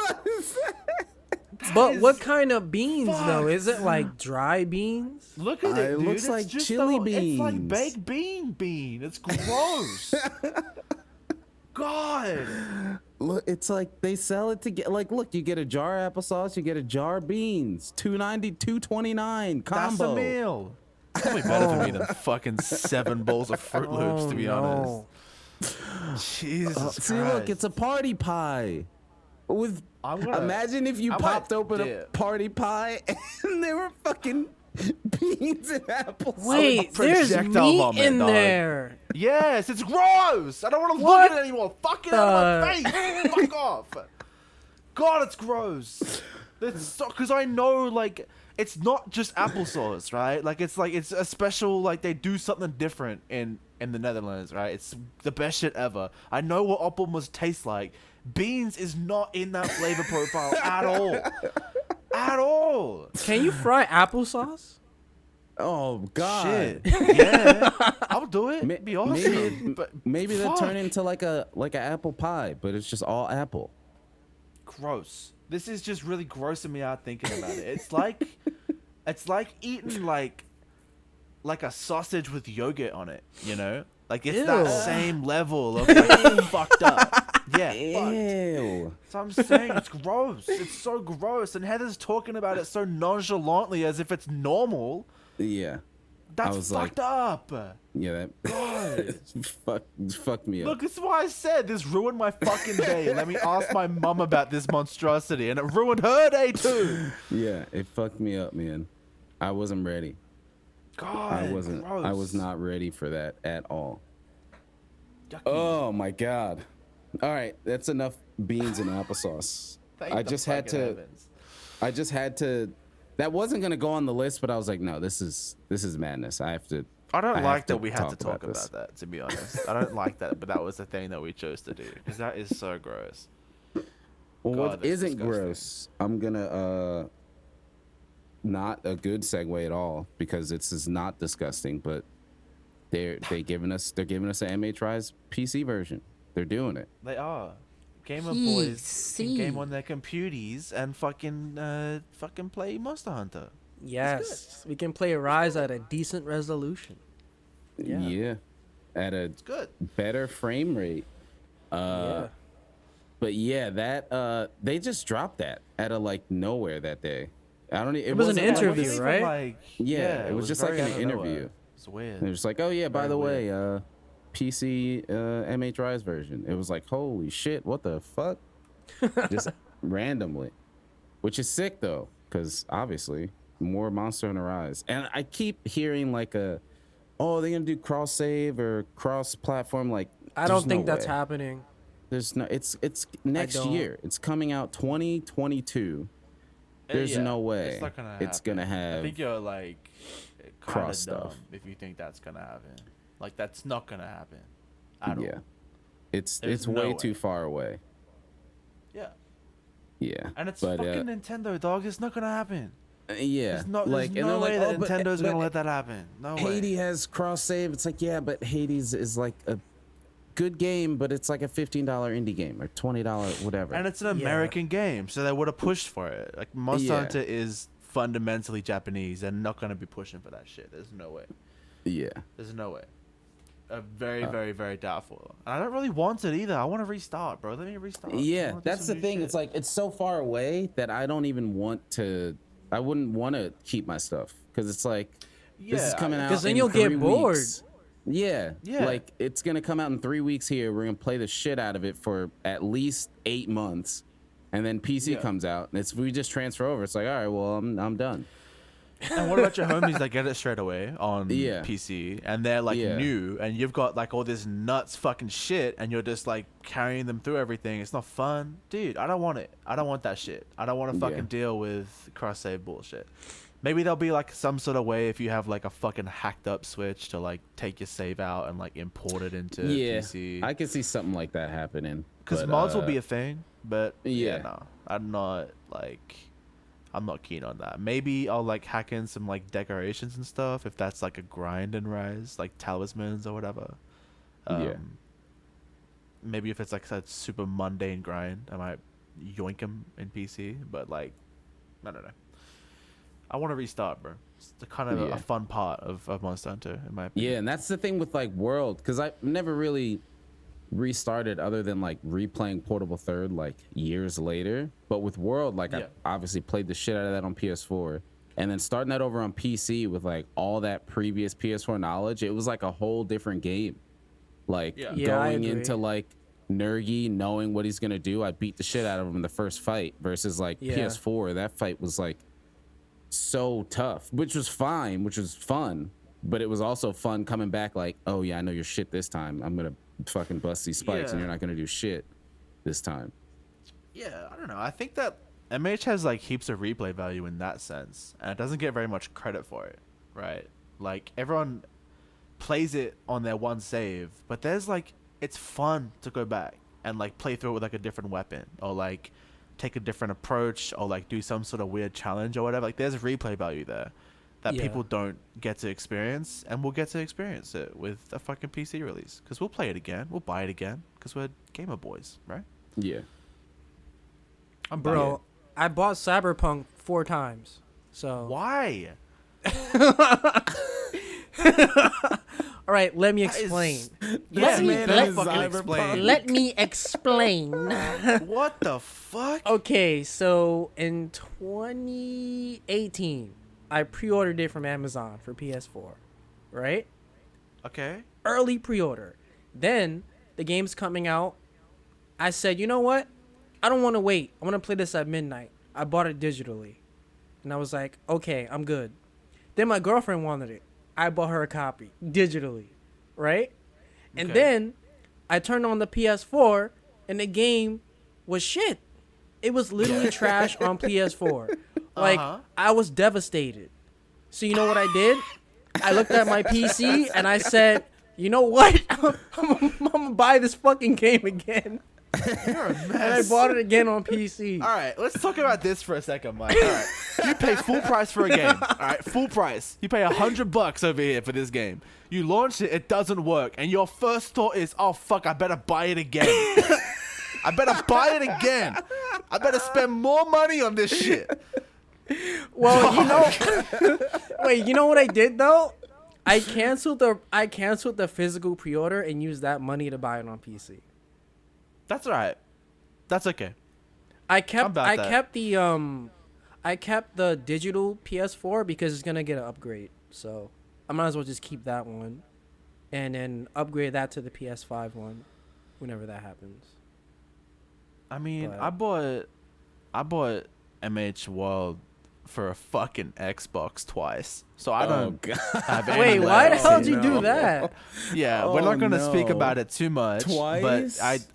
But what kind of beans though? Is it dry beans? Look at it, dude. Looks it's like just chili It's like beans. baked bean. It's gross. God. Look, it's they sell it together. Look, you get a jar of applesauce, you get a jar of beans. $2.90, $2.29 combo. That's a meal. It's probably better for me than fucking 7 bowls of Fruit Loops, to be honest. Jesus See, Christ. look, it's a party pie. Imagine if you I popped might open a dip. party pie and there were fucking beans and applesauce. Wait, there's projectile meat vomit, in dog. there. Yes, it's gross. I don't want to look What at it anymore. Fuck it out of my face. Fuck off. God, it's gross. Because I know, it's not just applesauce, right? It's a special, they do something different in the Netherlands, right? It's the best shit ever. I know what appelmus tastes like. Beans is not in that flavor profile at all. At all. Can you fry applesauce? Oh God! Shit. Yeah, I'll do it. It'd be awesome. Maybe they'll fuck. turn into like an apple pie, but it's just all apple. Gross. This is just really grossing me out thinking about it. It's like eating like a sausage with yogurt on it, It's that same level of fucked up. Yeah, Ew. fucked. So I'm saying it's gross. It's so gross. And Heather's talking about it so nonchalantly as if it's normal. Yeah. That's fucked up. Yeah, that fucked me up. Look, this is why I said this ruined my fucking day. Let me ask my mum about this monstrosity, and it ruined her day too. Yeah, it fucked me up, man. I wasn't ready. God, I wasn't. gross. I was not ready for that at all. Yucky. Oh my God! All right, that's enough beans and applesauce. I just had to. That wasn't gonna go on the list, but I was like, no, this is madness. I don't like that we had to talk talk about about that, to be honest. I don't like that, but that was the thing that we chose to do because that is so gross. Well, God, what that's isn't disgusting. gross? I'm gonna not a good segue at all because this is not disgusting, but they're giving us an MH Rise PC version. They're doing it. They are. Gamer boys can game on their computers and fucking play Monster Hunter. Yes, we can play Rise at a decent resolution. Yeah. At a good. better frame rate. Yeah. But yeah, that they just dropped that out of like nowhere that day. I don't. It was an wasn't interview, It wasn't right? even like, Yeah, it was just like very an out of interview. nowhere. It's weird. They're just like, oh yeah, by Very the weird. way, PC MH Rise version. It was like, holy shit, what the fuck? Just randomly, which is sick though, because obviously more Monster Hunter Rise, and I keep hearing like oh, they're gonna do cross save or cross platform. Like, I there's don't think no that's way. happening. There's no. It's next don't. year. It's coming out 2022. There's Yeah, no way it's not gonna it's happen. gonna have. I think you're like cross kind of stuff. dumb if you think that's gonna happen. Like that's not gonna happen at Yeah, all. it's There's way no too way. far away. Yeah, Yeah, and it's but, fucking Nintendo, dog. It's not gonna happen. yeah, There's no like, and they're way like, that oh, but- Nintendo's but gonna let that happen. No way. Hades has cross save. It's like, yeah, but Hades is like a good game, but it's like a $15 indie game or $20 whatever. And it's an Yeah. American game, so they would have pushed for it. Like Monster Yeah. Hunter is fundamentally Japanese. They're not gonna be pushing for that shit. There's no way. Yeah, There's no way. Very, very, very doubtful. And I don't really want it either. I want to restart, bro. Let me restart. I yeah, wanna do that's the some new thing. shit. It's like it's so far away that I don't even want to. I wouldn't want to keep my stuff because it's like this is Yeah, coming out. 'cause then in you'll get 3 bored. weeks. Yeah, Yeah. like it's gonna come out in 3 weeks here. We're gonna play the shit out of it for at least 8 months, and then PC Yeah. comes out, and we just transfer over. It's like, all right, well, I'm done. And what about your homies that get it straight away on Yeah. PC and they're like Yeah. new and you've got like all this nuts fucking shit and you're just like carrying them through everything? It's not fun. Dude, I don't want it. I don't want that shit. I don't want to fucking Yeah. deal with cross save bullshit. Maybe there'll be like some sort of way if you have like a fucking hacked up switch to like take your save out and like import it into Yeah, PC. I could see something like that happening. Because but, mods will be a thing, but yeah. no, I'm not keen on that. Maybe I'll like hack in some like decorations and stuff if that's like a grind and Rise, like talismans or whatever. Yeah. Maybe if it's like a super mundane grind, I might yoink them in PC. But like, I don't know. I want to restart, bro. It's the kind of Yeah. a fun part of Monster Hunter, in my opinion. Yeah, and that's the thing with like World, because I've never really restarted other than like replaying Portable Third like years later. But with World, like Yeah. I obviously played the shit out of that on PS4, and then starting that over on PC with like all that previous PS4 knowledge, it was like a whole different game. Like Yeah. Yeah, I going agree. into like Nergy, knowing what he's gonna do, I beat the shit out of him in the first fight. Versus like Yeah. PS4, that fight was like so tough, which was fine, which was fun, but it was also fun coming back like, oh yeah, I know your shit this time. I'm gonna fucking bust these spikes and Yeah. you're not gonna do shit this time. Yeah, I don't know. I think that MH has like heaps of replay value in that sense, and it doesn't get very much credit for it, right? Like everyone plays it on their one save, but there's like it's fun to go back and like play through it with like a different weapon or like take a different approach or like do some sort of weird challenge or whatever. Like there's replay value there that Yeah. people don't get to experience, and we'll get to experience it with a fucking PC release because we'll play it again, we'll buy it again because we're gamer boys, right? Yeah. I'm Bro, I bought Cyberpunk 4 times. So Why? all right, let me That is- explain. Yeah, me- let let- fucking explain. Let me explain. What the fuck? Okay, so in 2018, I pre-ordered it from Amazon for PS4, right? Okay. Early pre-order. Then the game's coming out. I said, you know what? I don't want to wait. I want to play this at midnight. I bought it digitally. And I was like, okay, I'm good. Then my girlfriend wanted it. I bought her a copy digitally, right? And Okay. then I turned on the PS4 and the game was shit. It was literally trash on PS4. Like, Uh-huh. I was devastated. So you know what I did? I looked at my PC and I said, you know what? I'm gonna buy this fucking game again. You're a And I mess. bought it again on PC. All right, let's talk about this for a second, Mike. All right, you pay full price for a game. All right, full price. You pay $100 over here for this game. You launch it, it doesn't work, and your first thought is, "Oh fuck, I better buy it again." I better buy it again. I better spend more money on this shit. Well, wait, you know what I did though? I canceled the physical pre-order and used that money to buy it on PC. That's all right. That's okay. I kept the digital PS4 because it's gonna get an upgrade. So I might as well just keep that one, and then upgrade that to the PS5 one, whenever that happens. I mean, But- I bought MH World for a fucking Xbox twice, so I don't God. have any. Wait, why the legacy. hell did you do that? Yeah, we're not gonna speak no. about it too much. Twice? But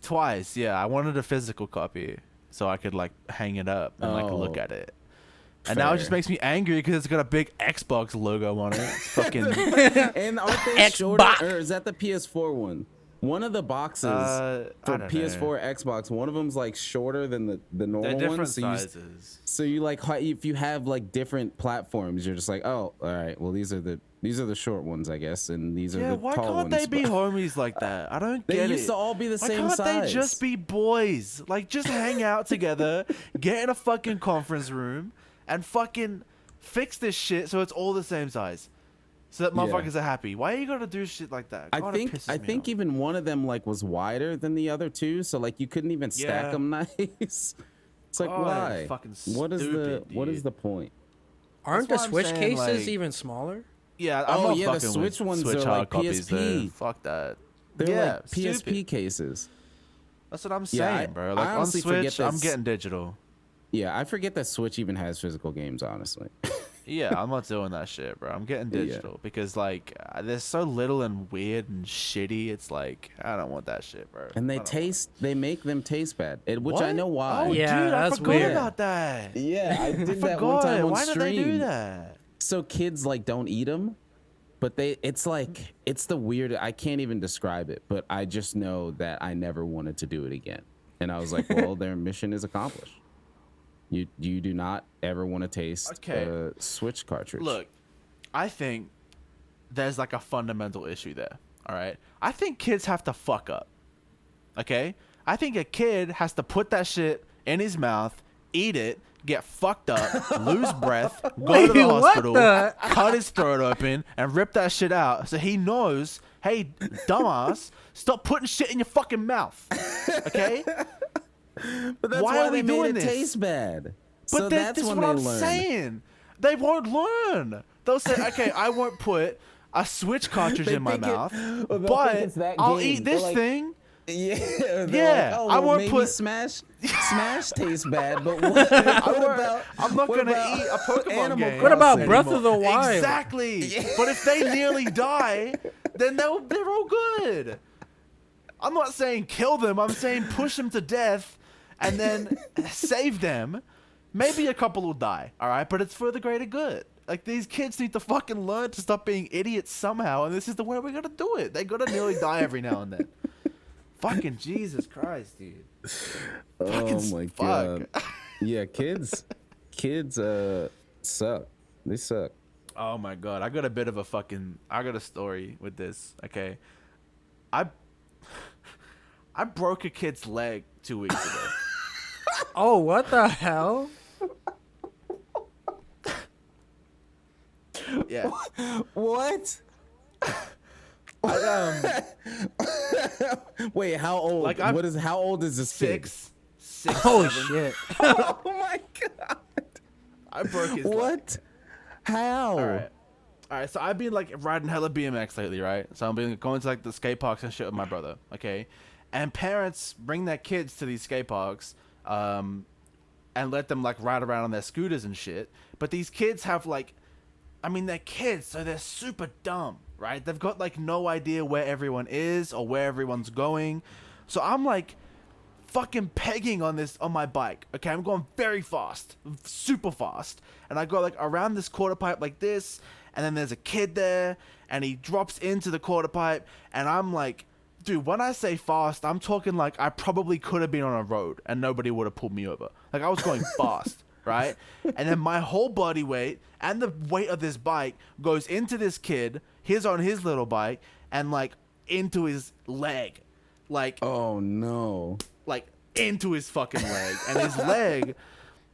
twice. Yeah, I wanted a physical copy so I could like hang it up and like look Oh. at it. And now it just Fair. makes me angry because it's got a big Xbox logo on it. It's fucking. And aren't they shorter? Or is that the PS4 one? One of the boxes I for don't PS4, Xbox, one of them's like shorter than the They're normal one. different So sizes. so you like if you have like different platforms, you're just like, oh, all right. Well, these are the short ones, I guess, and these are Yeah, the why tall can't ones. they be But homies like that? I don't they get used it. to all be the Why same can't size. they just be boys? Like, just hang out together, get in a fucking conference room, and fucking fix this shit so it's all the same size, so that Yeah. motherfuckers are happy. Why you gotta do shit like that? I God, it think pisses I me think off. even one of them like was wider than the other two, so like you couldn't even stack Yeah. them nice. It's like Oh, why? fucking What is stupid, what is dude. the point? Aren't the That's why I'm Switch saying, cases like- even smaller? Yeah, I'm Oh, not yeah, the fucking Switch with ones Switch are hard like copies, PSP. though. Fuck that. They're yeah, like PSP stupid. cases. That's what I'm Yeah, saying, bro. I Like on honestly forget Switch, I'm this- getting digital. Yeah, I forget that Switch even has physical games, honestly. Yeah, I'm not doing that shit, bro. I'm getting digital because like they're so little and weird and shitty. It's like I don't want that shit, bro. And I they make them taste bad, which I What? know why. Oh, Yeah, dude, I that's forgot weird. about that. Yeah, I did I that one time forgot. on Why did they do stream. that? So kids like don't eat them, but it's the weird. I can't even describe it, but I just know that I never wanted to do it again. And I was like, well, their mission is accomplished. You do not ever want to taste Okay. a Switch cartridge. Look, I think there's like a fundamental issue there. All right, I think kids have to fuck up. Okay, I think a kid has to put that shit in his mouth, eat it, get fucked up, lose breath, go to the Wait, what hospital, the- cut his throat open, and rip that shit out so he knows, hey, dumbass, stop putting shit in your fucking mouth. Okay? but that's why why, are they we doing made it this? taste bad. But So that's that's when what they I'm learn. saying. They won't learn. They'll say, okay, I won't put a Switch cartridge They in my think it- mouth, or they'll think but it's that I'll game. eat this They're like- thing. Yeah, Yeah, like, oh, I well, won't maybe put- Smash tastes bad, but what about? I'm not what gonna about eat a Pokemon Animal game. What about Crossing? Breath of the Wild? Exactly. But if they nearly die, then they're all good. I'm not saying kill them. I'm saying push them to death and then save them. Maybe a couple will die, all right? But it's for the greater good. Like, these kids need to fucking learn to stop being idiots somehow, and this is the way we're gonna do it. They gotta nearly die every now and then. Fucking Jesus Christ, dude. Oh Fucking my fuck. god. Yeah, kids suck. They suck. Oh my god, I got a story with this. Okay, I broke a kid's leg 2 weeks ago. Oh, what the hell? Yeah, What? Wait, how old? Like, I'm How old is this kid? six. Oh 7. shit! Oh my god. I broke his leg. What? How? All right. So I've been like riding hella BMX lately, right? So I've been going to like the skate parks and shit with my brother. Okay, and parents bring their kids to these skate parks, and let them like ride around on their scooters and shit. But these kids have like, I mean, they're kids, so they're super dumb, right? They've got like no idea where everyone is or where everyone's going. So I'm like fucking pegging on my bike. Okay, I'm going very fast, super fast, and I go like around this quarter pipe like this, and then there's a kid there, and he drops into the quarter pipe, and I'm like, dude, when I say fast, I'm talking like I probably could have been on a road and nobody would have pulled me over. Like, I was going fast, right? And then my whole body weight and the weight of this bike goes into this kid, he's on his little bike, and like into his leg. Like, Oh no. like into his fucking leg, and his leg,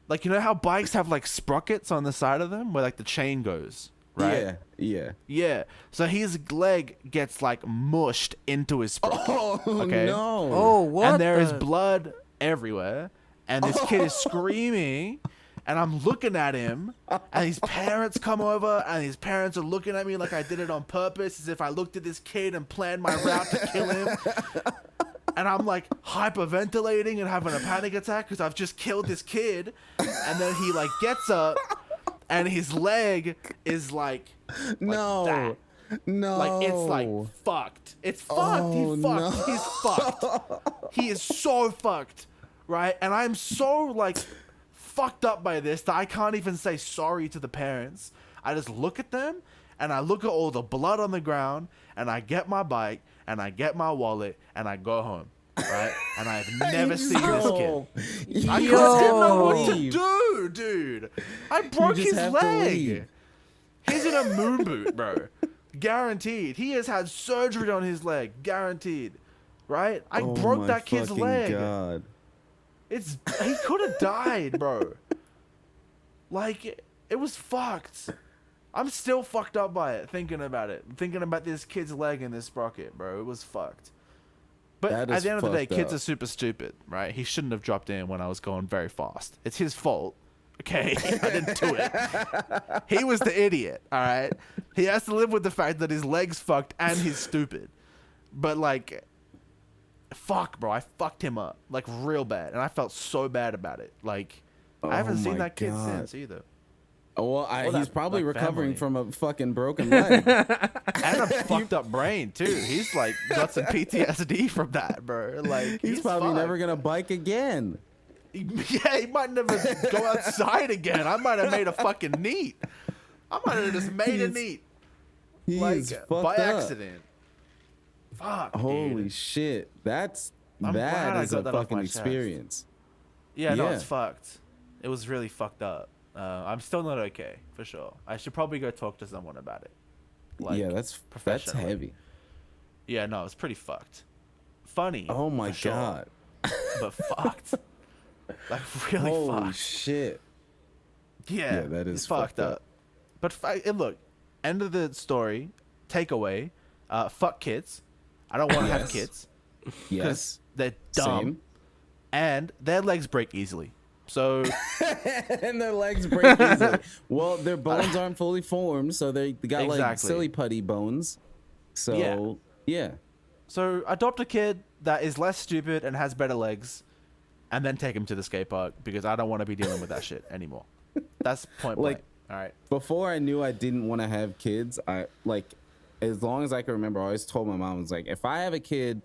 like, you know how bikes have like sprockets on the side of them where like the chain goes, right? Yeah. So his leg gets like mushed into his sprocket. Oh okay? no! Oh, what? And there is blood everywhere, and this kid is screaming, and I'm looking at him, and his parents come over, and his parents are looking at me like I did it on purpose, as if I looked at this kid and planned my route to kill him. And I'm like hyperventilating and having a panic attack because I've just killed this kid. And then he like gets up, and his leg is like No. that. No. Like, it's like fucked. It's fucked. Oh, He's fucked. no. He's fucked. He is so fucked, right? And I'm so like fucked up by this that I can't even say sorry to the parents. I just look at them, and I look at all the blood on the ground, and I get my bike, and I get my wallet, and I go home, right? And I've never seen this kid. I Yo. just didn't know what to Leave. do, dude. I broke just his have to leg. leave. He's in a moon boot, bro. Guaranteed. He has had surgery on his leg. Guaranteed. Right? I Oh broke my that kid's fucking leg. God. He could have died, bro. Like, it was fucked. I'm still fucked up by it, thinking about it. Thinking about this kid's leg in this sprocket, bro. It was fucked. But That at is the end of the day, fucked kids up. are super stupid, right? He shouldn't have dropped in when I was going very fast. It's his fault. Okay, I didn't do it. He was the idiot, all right? He has to live with the fact that his leg's fucked and he's stupid. But, like, fuck, bro. I fucked him up, like, real bad. And I felt so bad about it. Like, I haven't seen my that kid God. since either. Oh, well, Well, he's that- probably that recovering family. from a fucking broken leg. And a fucked up brain, too. He's, like, got some PTSD from that, bro. Like, He's probably fucked. never gonna bike again. Yeah, he might never go outside again. I might have made a fucking neat. I might have just made a He's- neat. He Like, is fucked by up. accident. Fuck, Holy dude. shit. That I'm glad I is got a that off fucking my chest. experience. Yeah, no, Yeah. it's fucked. It was really fucked up. I'm still not okay, for sure. I should probably go talk to someone about it. Like, Yeah, that's professionally. heavy. Yeah, no, it's pretty fucked. Funny. Oh my for sure, God. But fucked. Like, really Holy fucked. shit. Yeah, that is it's fucked fucked up. up. But look, end of the story. Takeaway: fuck kids. I don't want to have Yes. kids because Yes. they're dumb Same. and their legs break easily. So And their legs break easily. Well, their bones aren't fully formed, so they got like Exactly. silly putty bones. So yeah. so adopt a kid that is less stupid and has better legs, and then take him to the skate park because I don't want to be dealing with that shit anymore. That's point blank. Like- All right. Before I knew I didn't want to have kids, I like, as long as I can remember, I always told my mom, I was like, if I have a kid,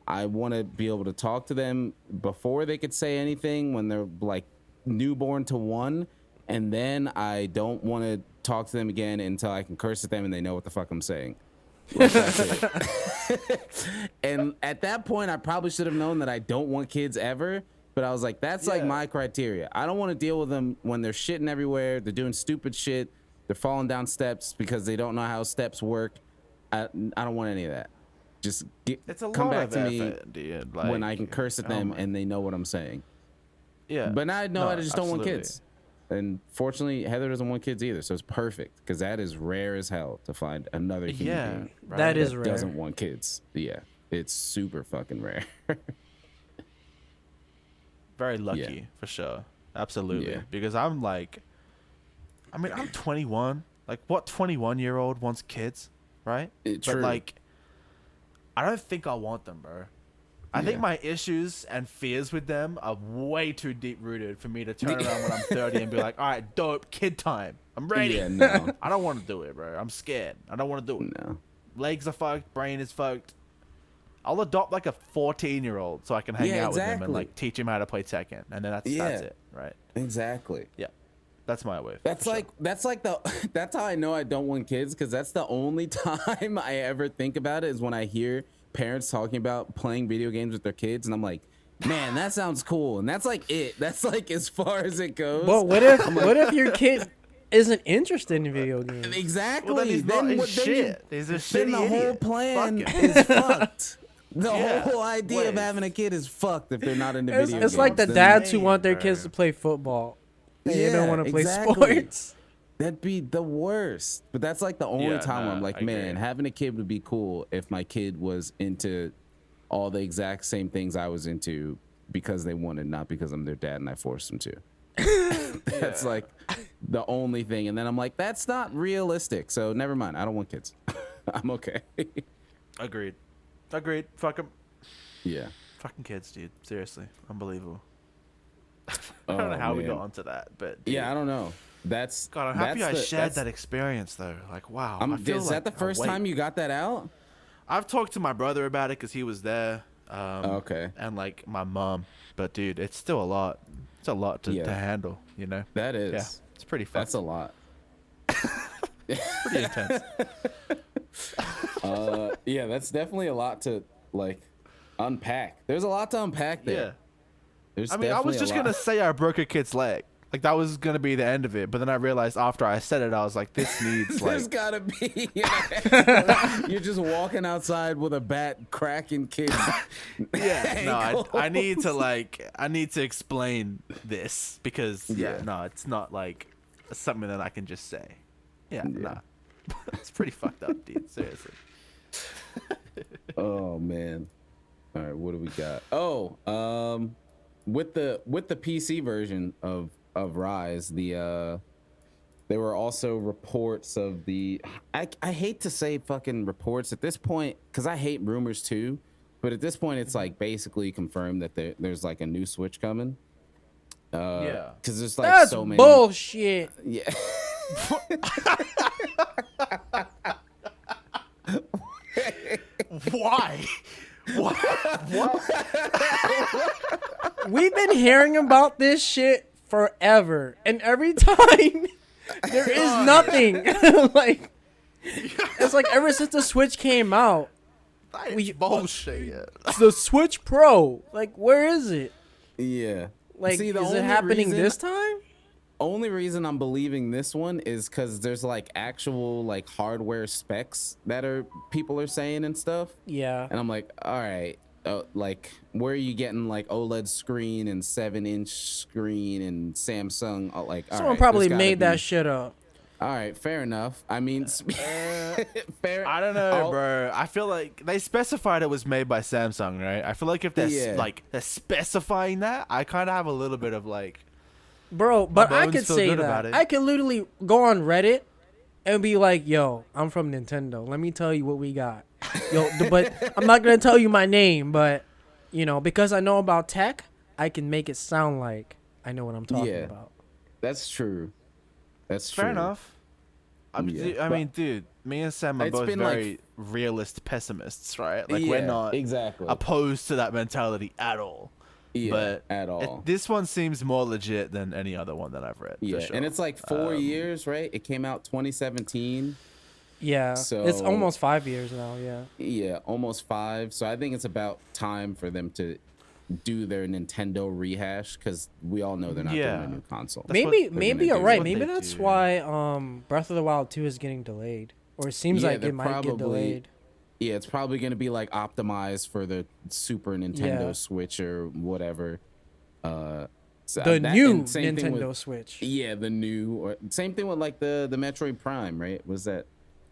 I want to be able to talk to them before they could say anything when they're like newborn to 1. And then I don't want to talk to them again until I can curse at them and they know what the fuck I'm saying. Like, that's it. And at that point, I probably should have known that I don't want kids ever. But I was like, that's like Yeah. my criteria. I don't want to deal with them when they're shitting everywhere. They're doing stupid shit. They're falling down steps because they don't know how steps work. I don't want any of that. Just It's a come lot back of to me effort, dude. Like, when I can curse at oh them my- and they know what I'm saying. Yeah. But now I know No, I just don't want absolutely. kids. And fortunately, Heather doesn't want kids either. So it's perfect because that is rare as hell to find another human Yeah. being Right? That is that rare. doesn't want kids. Yeah. It's super fucking rare. Very lucky for sure. Absolutely. Yeah. Because I'm like, I mean, I'm 21. Like, what 21-year-old wants kids, right? But True. like, I don't think I want them, bro. I think Yeah. my issues and fears with them are way too deep rooted for me to turn around when I'm 30 and be like, all right, dope, kid time. I'm ready. Yeah, no. I don't want to do it, bro. I'm scared. I don't want to do it. No. Legs are fucked. Brain is fucked. I'll adopt like a 14-year-old so I can hang Yeah, out with him and exactly. like teach him how to play Tekken, and then that's Yeah. it, right? Exactly. Yeah, that's my way. That's for like that's how I know I don't want kids, because that's the only time I ever think about it is when I hear parents talking about playing video games with their kids, and I'm like, man, that sounds cool. And that's like it. That's like as far as it goes. But what if your kid isn't interested in video games? Exactly. Well, then he's not what- his shit. He's a then shitty the whole idiot. plan Fuck him. is fucked. The Yeah, whole idea of wait. having a kid is fucked if they're not into It's, video it's games. like the Then- dads who Insane, want their bro. kids to play football. And they don't Yeah, want to play exactly. sports. That'd be the worst. But that's like the only Yeah, time where I'm nah, like, I man, agree. having a kid would be cool if my kid was into all the exact same things I was into because they wanted, not because I'm their dad and I forced them to. That's like the only thing. And then I'm like, that's not realistic. So never mind. I don't want kids. I'm okay. Agreed. Fuck 'em. Yeah. Fucking kids, dude. Seriously, unbelievable. I don't know how we got onto that, but dude, Yeah, I don't know. That's God, I'm happy I that's shared that experience though. Like, wow. I feel is like that the first time you got that out? I've talked to my brother about it because he was there. Okay. And like my mom, but dude, it's still a lot. It's a lot to handle, you know. That is. Yeah, it's pretty fun. That's a lot. pretty intense. Yeah, that's definitely a lot to like unpack. There's a lot to unpack there. Yeah. There's I mean, I was definitely a just lot. gonna say I broke a kid's leg. Like that was gonna be the end of it, but then I realized after I said it, I was like, this needs There's like gotta be. You're just walking outside with a bat, cracking kids. yeah. No, ankles. I need to explain this because no, it's not like something that I can just say. Yeah. Nah. It's pretty fucked up, dude. Seriously. Oh man. All right, what do we got? Oh, with the PC version of Rise, there were also reports of the. I hate to say fucking reports at this point because I hate rumors too, but at this point it's like basically confirmed that there's like a new Switch coming. Yeah. Because there's like That's so many. bullshit. Yeah. Why? What? We've been hearing about this shit forever, and every time there is nothing. Like it's like ever since the Switch came out, We bullshit. the Switch Pro, like where is it? Yeah. Like See, the is it only happening reason- this time? Only reason I'm believing this one is because there's like actual like hardware specs that people are saying and stuff, Yeah. and I'm like, all right, like where are you getting like OLED screen and 7-inch screen and Samsung? Like all Someone right, probably there's gotta made that be- shit up. All right, fair enough. I mean, fair. I don't know, I'll- bro. I feel like they specified it was made by Samsung, right? I feel like if they're Yeah. they're specifying that, I kind of have a little bit of like, Bro, but I bones could feel say good that. about it. I could literally go on Reddit and be like, yo, I'm from Nintendo. Let me tell you what we got. Yo, but I'm not going to tell you my name, but, you know, because I know about tech, I can make it sound like I know what I'm talking Yeah. about. That's true. That's true. fair enough. I Yeah. mean, dude, me and Sam are It's both been, very like- realist pessimists, right? Like Yeah, we're not exactly. opposed to that mentality at all. Yeah, but at all. this one seems more legit than any other one that I've read. Yeah, for sure. and it's like 4 years, right? It came out 2017. Yeah. So- It's almost 5 years now, yeah. Yeah, almost 5. So I think it's about time for them to do their Nintendo rehash because we all know they're not Yeah. doing a new console. That's what Maybe they're maybe gonna you're do. right. What Maybe they that's do. why Breath of the Wild 2 is getting delayed. Or it seems Yeah, like they're it might get delayed. Yeah, it's probably going to be like optimized for the Super Nintendo Yeah. Switch or whatever. So The that- new and same thing Nintendo with- Switch. Yeah, the new. Or same thing with like the Metroid Prime, right? Was that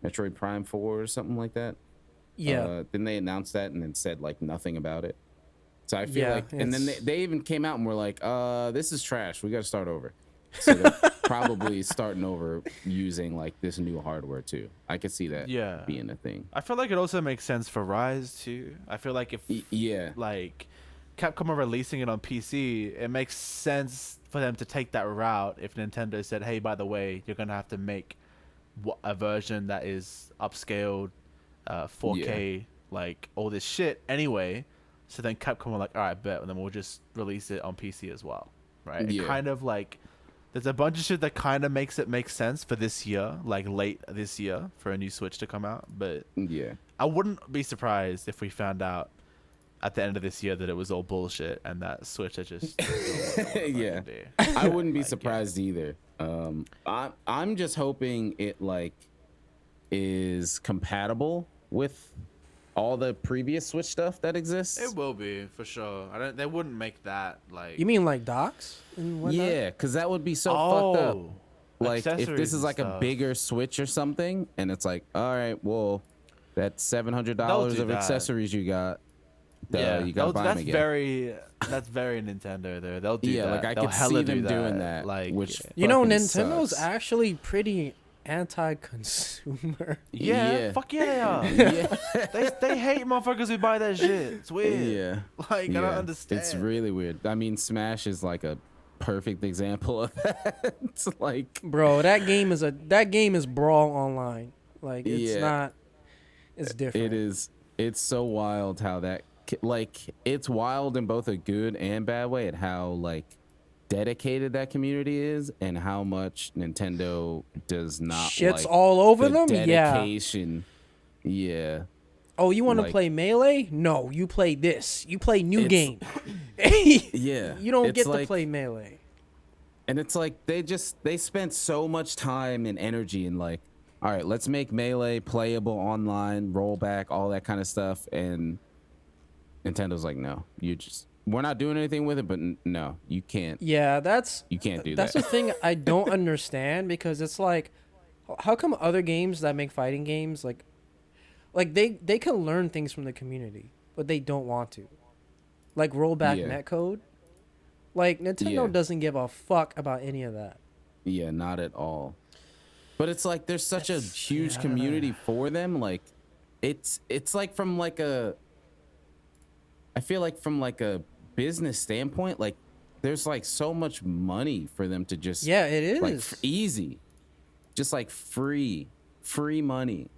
Metroid Prime 4 or something like that? Yeah. Didn't they announce that and then said like nothing about it? So I feel Yeah, like, and then it's- they even came out and were like, this is trash. We got to start over. So they're probably starting over using like this new hardware too. I could see that Yeah. being a thing. I feel like it also makes sense for Rise too. I feel like if Yeah. like Capcom are releasing it on PC, it makes sense for them to take that route. If Nintendo said, "Hey, by the way, you're gonna have to make a version that is upscaled, 4K, like all this shit anyway," so then Capcom were like, "All right, bet," and then we'll just release it on PC as well, right? Yeah. It kind of like there's a bunch of shit that kind of makes it make sense for this year, like late this year, for a new Switch to come out. But Yeah. I wouldn't be surprised if we found out at the end of this year that it was all bullshit and that Switch are just Yeah. I wouldn't be surprised either. I'm just hoping it like is compatible with all the previous Switch stuff that exists. It will be for sure. I don't. They wouldn't make that like. You mean like docks and whatnot? Yeah, because that would be so fucked up. Oh, Like if accessories this is and like a stuff. bigger Switch or something, and it's like, all right, well, that $700 They'll of do that. accessories you got, Yeah, you gotta buy them that's again. that's very Nintendo though. They'll do Yeah, that. like I They'll could hella see them do doing that. Like, which You know, fucking Nintendo's sucks. actually pretty anti-consumer. yeah, fuck yeah, they are. Yeah, they hate motherfuckers who buy that shit. It's weird. yeah. Like I Yeah. don't understand. It's really weird. I mean, Smash is like a perfect example of that. It's like, Bro, that game is Brawl Online. Like it's Yeah. not. It's different. it is. It's so wild how that, like, it's wild in both a good and bad way at how like dedicated that community is and how much Nintendo does not Shit's like all over the them. Yeah. dedication. Yeah. Oh, you want to like- play Melee? No, you play this. You play New It's- Game. Yeah. You don't It's get to like- play Melee. And it's like they spent so much time and energy in like, all right, let's make Melee playable online, rollback, all that kind of stuff. And Nintendo's like, no, we're not doing anything with it, but no, you can't. Yeah, that's You can't do that's that. the thing I don't understand because it's like, how come other games that make fighting games like they can learn things from the community, but they don't want to, like rollback Yeah. netcode. Like Nintendo Yeah. doesn't give a fuck about any of that. Yeah, not at all. But it's like there's such a huge yeah. community for them. Like it's like from like a, I feel like from like a business standpoint, like there's like so much money for them to just Yeah, it is. like easy, just like free money,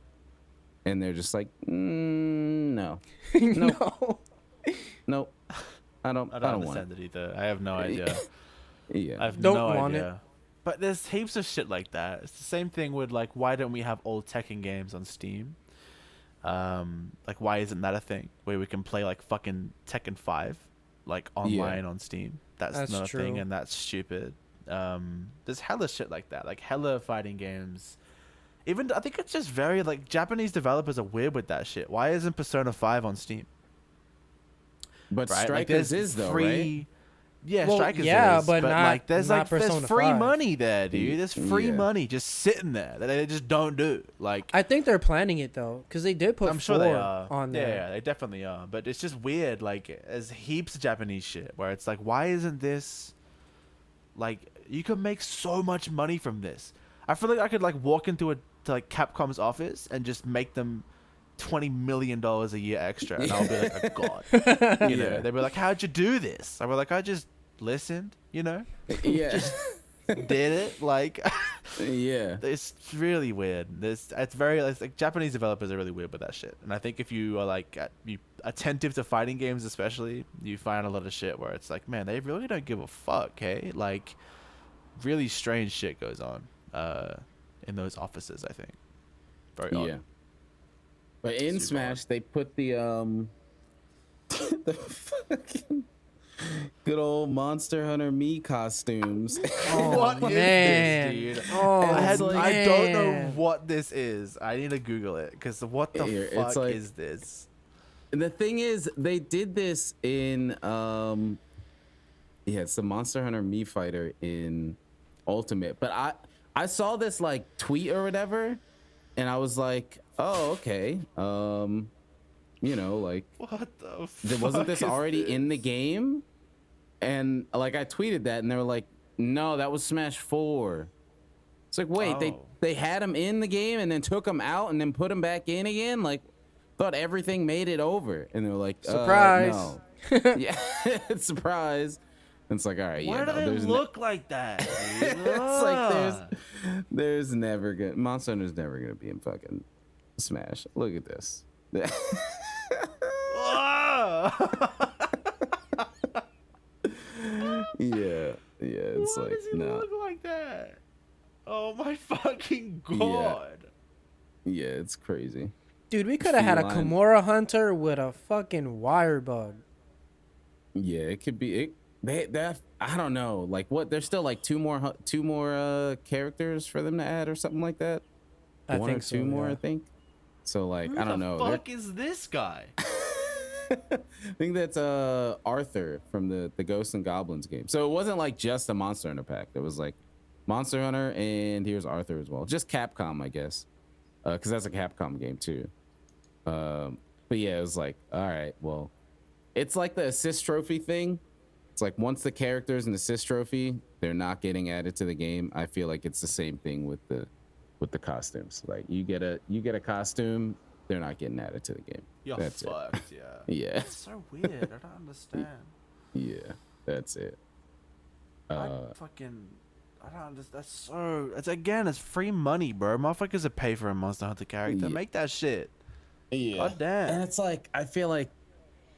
and they're just like, no, No. nope, I don't I don't want understand it either. I have no idea. it. Yeah, I have Don't no want idea. But there's heaps of shit like that. It's the same thing with like, why don't we have old Tekken games on Steam? Like, why isn't that a thing where we can play like fucking Tekken 5, like online on Steam? That's not a thing, true. and that's stupid. There's hella shit like that, like hella fighting games. Even I think it's just very like Japanese developers are weird with that shit. Why isn't Persona 5 on Steam? but Right? Like, Strikers there's is though, free. right? Yeah, Well, Strikers yeah, is, but not- like there's not like there's Persona free 5. money there, dude. There's free Yeah. money just sitting there that they just don't do. Like I think they're planning it though, because they did put I'm sure they 4 are on Yeah, there. yeah, they definitely are. But it's just weird. Like there's heaps of Japanese shit where it's like, why isn't this like you could make so much money from this? I feel like I could like walk into like Capcom's office and just make them $20 million a year extra, and I'll be like a god. You know, Yeah. they'd be like, "How'd you do this?" I was like, "I just listened." You know, Yeah, did it. Like, yeah. it's really weird. It's like Japanese developers are really weird with that shit. And I think if you are like you attentive to fighting games, especially, you find a lot of shit where it's like, man, they really don't give a fuck. Hey, like, really strange shit goes on in those offices. I think very odd. Yeah. But in Super Smash, they put the the fucking good old Monster Hunter Mii costumes. Oh, What is man. this, dude? Oh, I don't know man. what this is. I need to Google it because what the Here, it's fuck like- is this? And the thing is, they did this in it's the Monster Hunter Mii fighter in Ultimate. But I saw this like tweet or whatever, and I was like, oh, okay. You know, like, What the fuck? wasn't this is already in the this? game? And like I tweeted that, and they were like, no, that was Smash 4. It's like, wait, Oh. they had him in the game and then took him out and then put him back in again? Like, thought everything made it over. And they were like, Surprise. no. Yeah, surprise. And it's like, all right, Why yeah, do no, they there's look like that? Dude? it's like Ugh. there's never gonna Monster Hunter's never gonna be in fucking Smash. Look at this. Ugh. Yeah, it's Why like does he no. look like that? Oh my fucking god! Yeah, it's crazy. Dude, we could have had a Feline. Kimura hunter with a fucking wire bug. Yeah, it could be it. That I don't know. Like what? There's still like two more characters for them to add or something like that. I One think or so, two more, yeah. I think. So like, Who I don't the know. fuck is this guy? I think that's Arthur from the Ghosts and Goblins game. So it wasn't like just a Monster Hunter pack. There was like Monster Hunter and here's Arthur as well. Just Capcom, I guess, because that's a Capcom game too. But yeah, it was like, all right, well, it's like the assist trophy thing. It's like once the character's an assist trophy, they're not getting added to the game. I feel like it's the same thing with the costumes. Like you get a costume, they're not getting added to the game. You're That's fucked, it. yeah. Yeah. It's so weird. I don't understand. Yeah, that's it. I don't understand. It's free money, bro. Motherfuckers that pay for a Monster Hunter character. Yeah. Make that shit. Yeah. God damn. And it's like, I feel like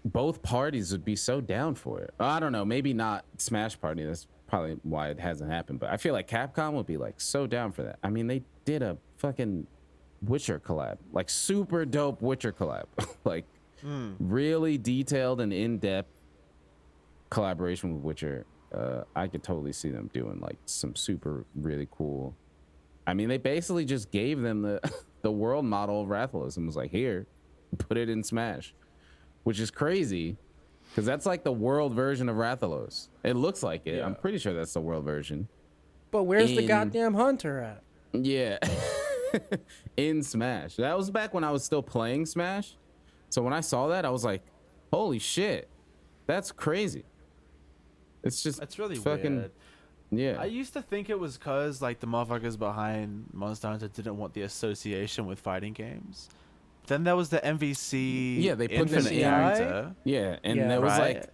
both parties would be so down for it. I don't know, maybe not Smash Party. That's probably why it hasn't happened. But I feel like Capcom would be like so down for that. I mean, they did a fucking Witcher collab, like super dope Witcher collab, like really detailed and in-depth collaboration with Witcher. I could totally see them doing like some super really cool. I mean, they basically just gave them the world model of Rathalos and was like, here, put it in Smash. Which is crazy, because that's like the world version of Rathalos. It looks like it. Yeah. I'm pretty sure that's the world version. But where's the goddamn hunter at? Yeah. In Smash. That was back when I was still playing Smash. So when I saw that, I was like, holy shit. That's crazy. It's just It's really fucking weird. Yeah. I used to think it was because like the motherfuckers behind Monster Hunter didn't want the association with fighting games. Then there was the MVC. Yeah, they put them Infinite in. character. Yeah, and Yeah. there was Right? like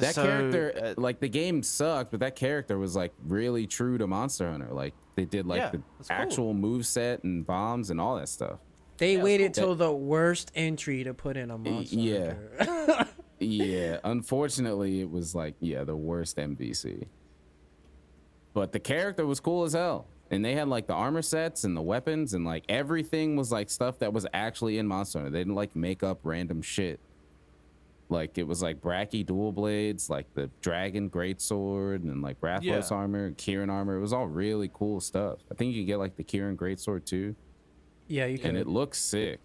that character, like the game sucked, but that character was like really true to Monster Hunter. Like they did like Yeah, the that's cool. actual move set and bombs and all that stuff. They Yeah, waited it's cool. till the worst entry to put in a monster. Yeah. Hunter. Yeah, unfortunately, it was like the worst MVC. But the character was cool as hell, and they had like the armor sets and the weapons and like everything was like stuff that was actually in Monster Hunter. They didn't like make up random shit. Like it was like Bracky dual blades, like the dragon greatsword, and like Rathalos armor, Kieran armor. It was all really cool stuff. I think you can get like the Kieran greatsword too, Yeah, you can. and it looks sick.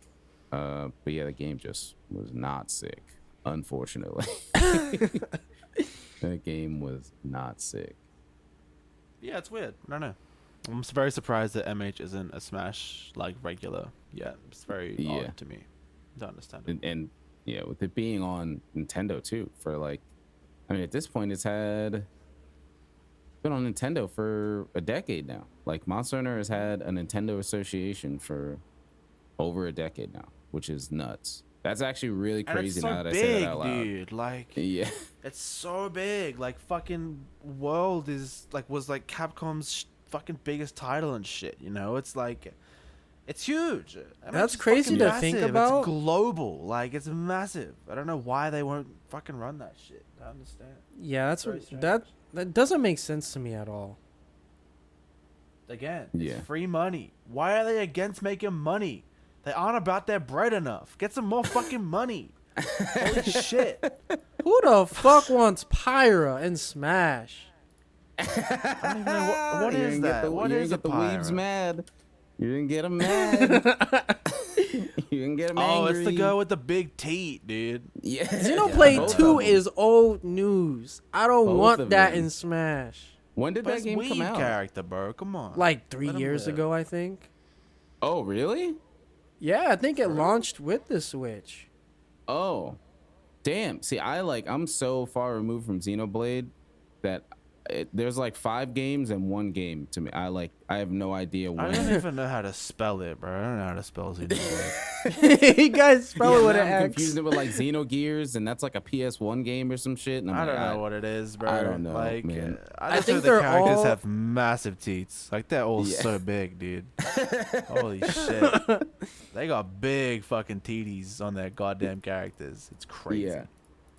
But yeah, the game just was not sick, unfortunately. That game was not sick. Yeah, it's weird. I don't know. I'm very surprised that MH isn't a Smash like regular yet. It's very odd to me. Don't understand it. And yeah, with it being on Nintendo too, for like, I mean, at this point, it's been on Nintendo for a decade now. Like Monster Hunter has had a Nintendo association for over a decade now, which is nuts. That's actually really And crazy it's so now that big, I say that out loud. dude. Like, Yeah. it's so big. Like, fucking World was like Capcom's fucking biggest title and shit. You know, it's like, it's huge. I mean, That's it's crazy fucking to think massive. about. It's global. Like, it's massive. I don't know why they won't fucking run that shit. I understand. Yeah, that's Very what, strange. that doesn't make sense to me at all. Again, Yeah. it's free money. Why are they against making money? They aren't about their bread enough. Get some more fucking money. Holy shit. Who the fuck wants Pyra in Smash? I don't even know what You is didn't that. Get What you is didn't get the weebs pirate? mad. You didn't get them mad. You didn't get them Oh, angry. it's the girl with the big teeth, dude. Yeah. Xenoblade Both 2 of 'em. is old news. I don't Both want of that them. in Smash. When did But that it's game come weeb out? character, bro. Come on. Like 3 Let 'em years live. ago, I think. Oh, really? Yeah, I think it launched with the Switch. Oh, damn. See, I'm so far removed from Xenoblade that there's like 5 games and 1 game to me. I have no idea I when. don't even know how to spell it, bro. I don't know how to spell Xenoblade. You guys spell it with now an I'm X. confusing it with like Xenogears, and that's like a PS1 game or some shit. And I'm I don't like, know what it is, bro. I don't know, like, man. I just think know the they're characters all- have massive teats. Like, they're all Yeah. so big, dude. Holy shit. They got big fucking titties on their goddamn characters. It's crazy. Yeah.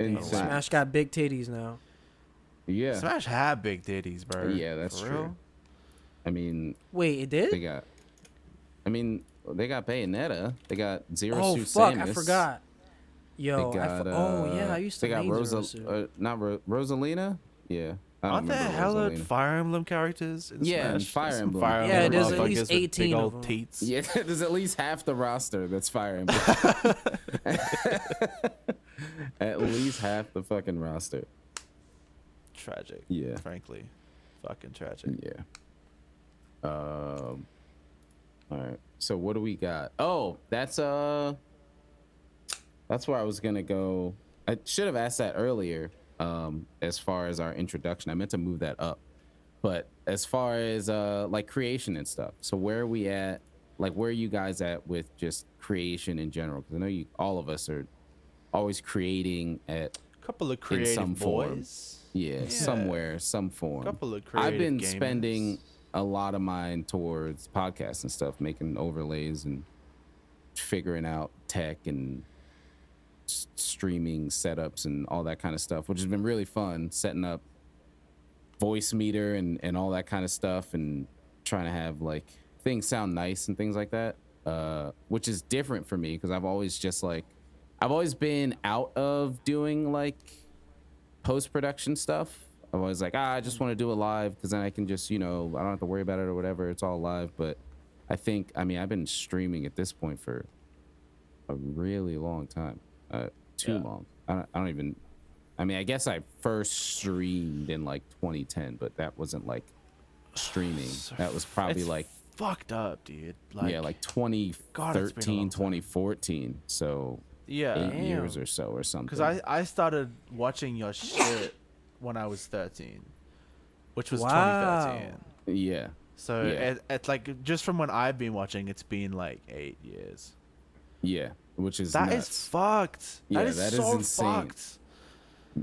Oh, Insane. wow. Smash got big titties now. Yeah. Smash had big titties, bro. Yeah, that's For true. real? I mean, Wait, it they did? got. They got Bayonetta. They got Zero Oh Suit fuck, I Samus. forgot. Yo, They got, oh yeah, I used to they got main Zero Suit. not Rosalina. Yeah, Aren't there remember hella Rosalina. Fire Emblem characters in Yeah, and Smash? Fire There's some Emblem. Fire Yeah, Emblem there's at motherfuckers least with 18 big of old them. teats. Yeah, there's at least half the roster that's Fire Emblem. At least half the fucking roster. Tragic. Yeah. Frankly, fucking tragic. Yeah. All right. So what do we got? Oh, that's where I was gonna go. I should have asked that earlier. As far as our introduction, I meant to move that up. But as far as like creation and stuff, so where are we at? Like, where are you guys at with just creation in general? Because I know all of us are always creating at Couple of creative some form. boys. yeah, somewhere, some form. Couple of creative I've been gamers. spending a lot of mine towards podcasts and stuff, making overlays and figuring out tech and streaming setups and all that kind of stuff, which has been really fun, setting up voice meter and all that kind of stuff and trying to have like things sound nice and things like that, which is different for me because I've always been out of doing like post-production stuff. I'm always like, I just want to do it live because then I can just, I don't have to worry about it or whatever. It's all live. But I've been streaming at this point for a really long time. Too long. I guess I first streamed in like 2010, but that wasn't like streaming. That was probably It's like fucked up, dude. like God, it's been a 2013, long time. 2014. So Yeah. 8 years or so or something. Because I started watching your shit when I was 13, which was Wow. 2013. Yeah. So Yeah. it's like just from when I've been watching, it's been like 8 years. Yeah. Which is That is nuts. fucked. Yeah, that is so insane. fucked.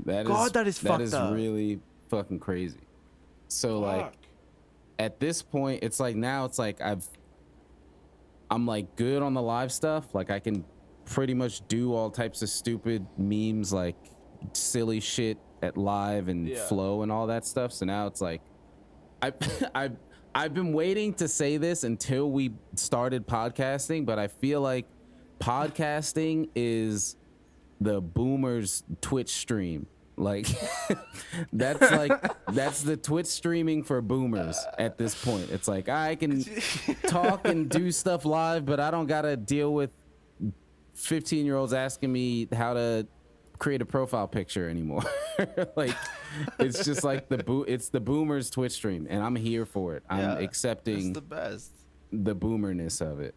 That God, is that is fucked up. really fucking crazy. So like Fuck. at this point, it's like now it's like I'm like good on the live stuff. Like I can pretty much do all types of stupid memes, like silly shit at live and flow and all that stuff. So now it's like I've been waiting to say this until we started podcasting, but I feel like podcasting is the boomers Twitch stream. Like that's the Twitch streaming for boomers at this point. It's like I can talk and do stuff live, but I don't gotta deal with 15-year-olds asking me how to create a profile picture anymore. Like it's just like it's the boomers Twitch stream, and I'm here for it. I'm accepting It's the best. the boomerness of it.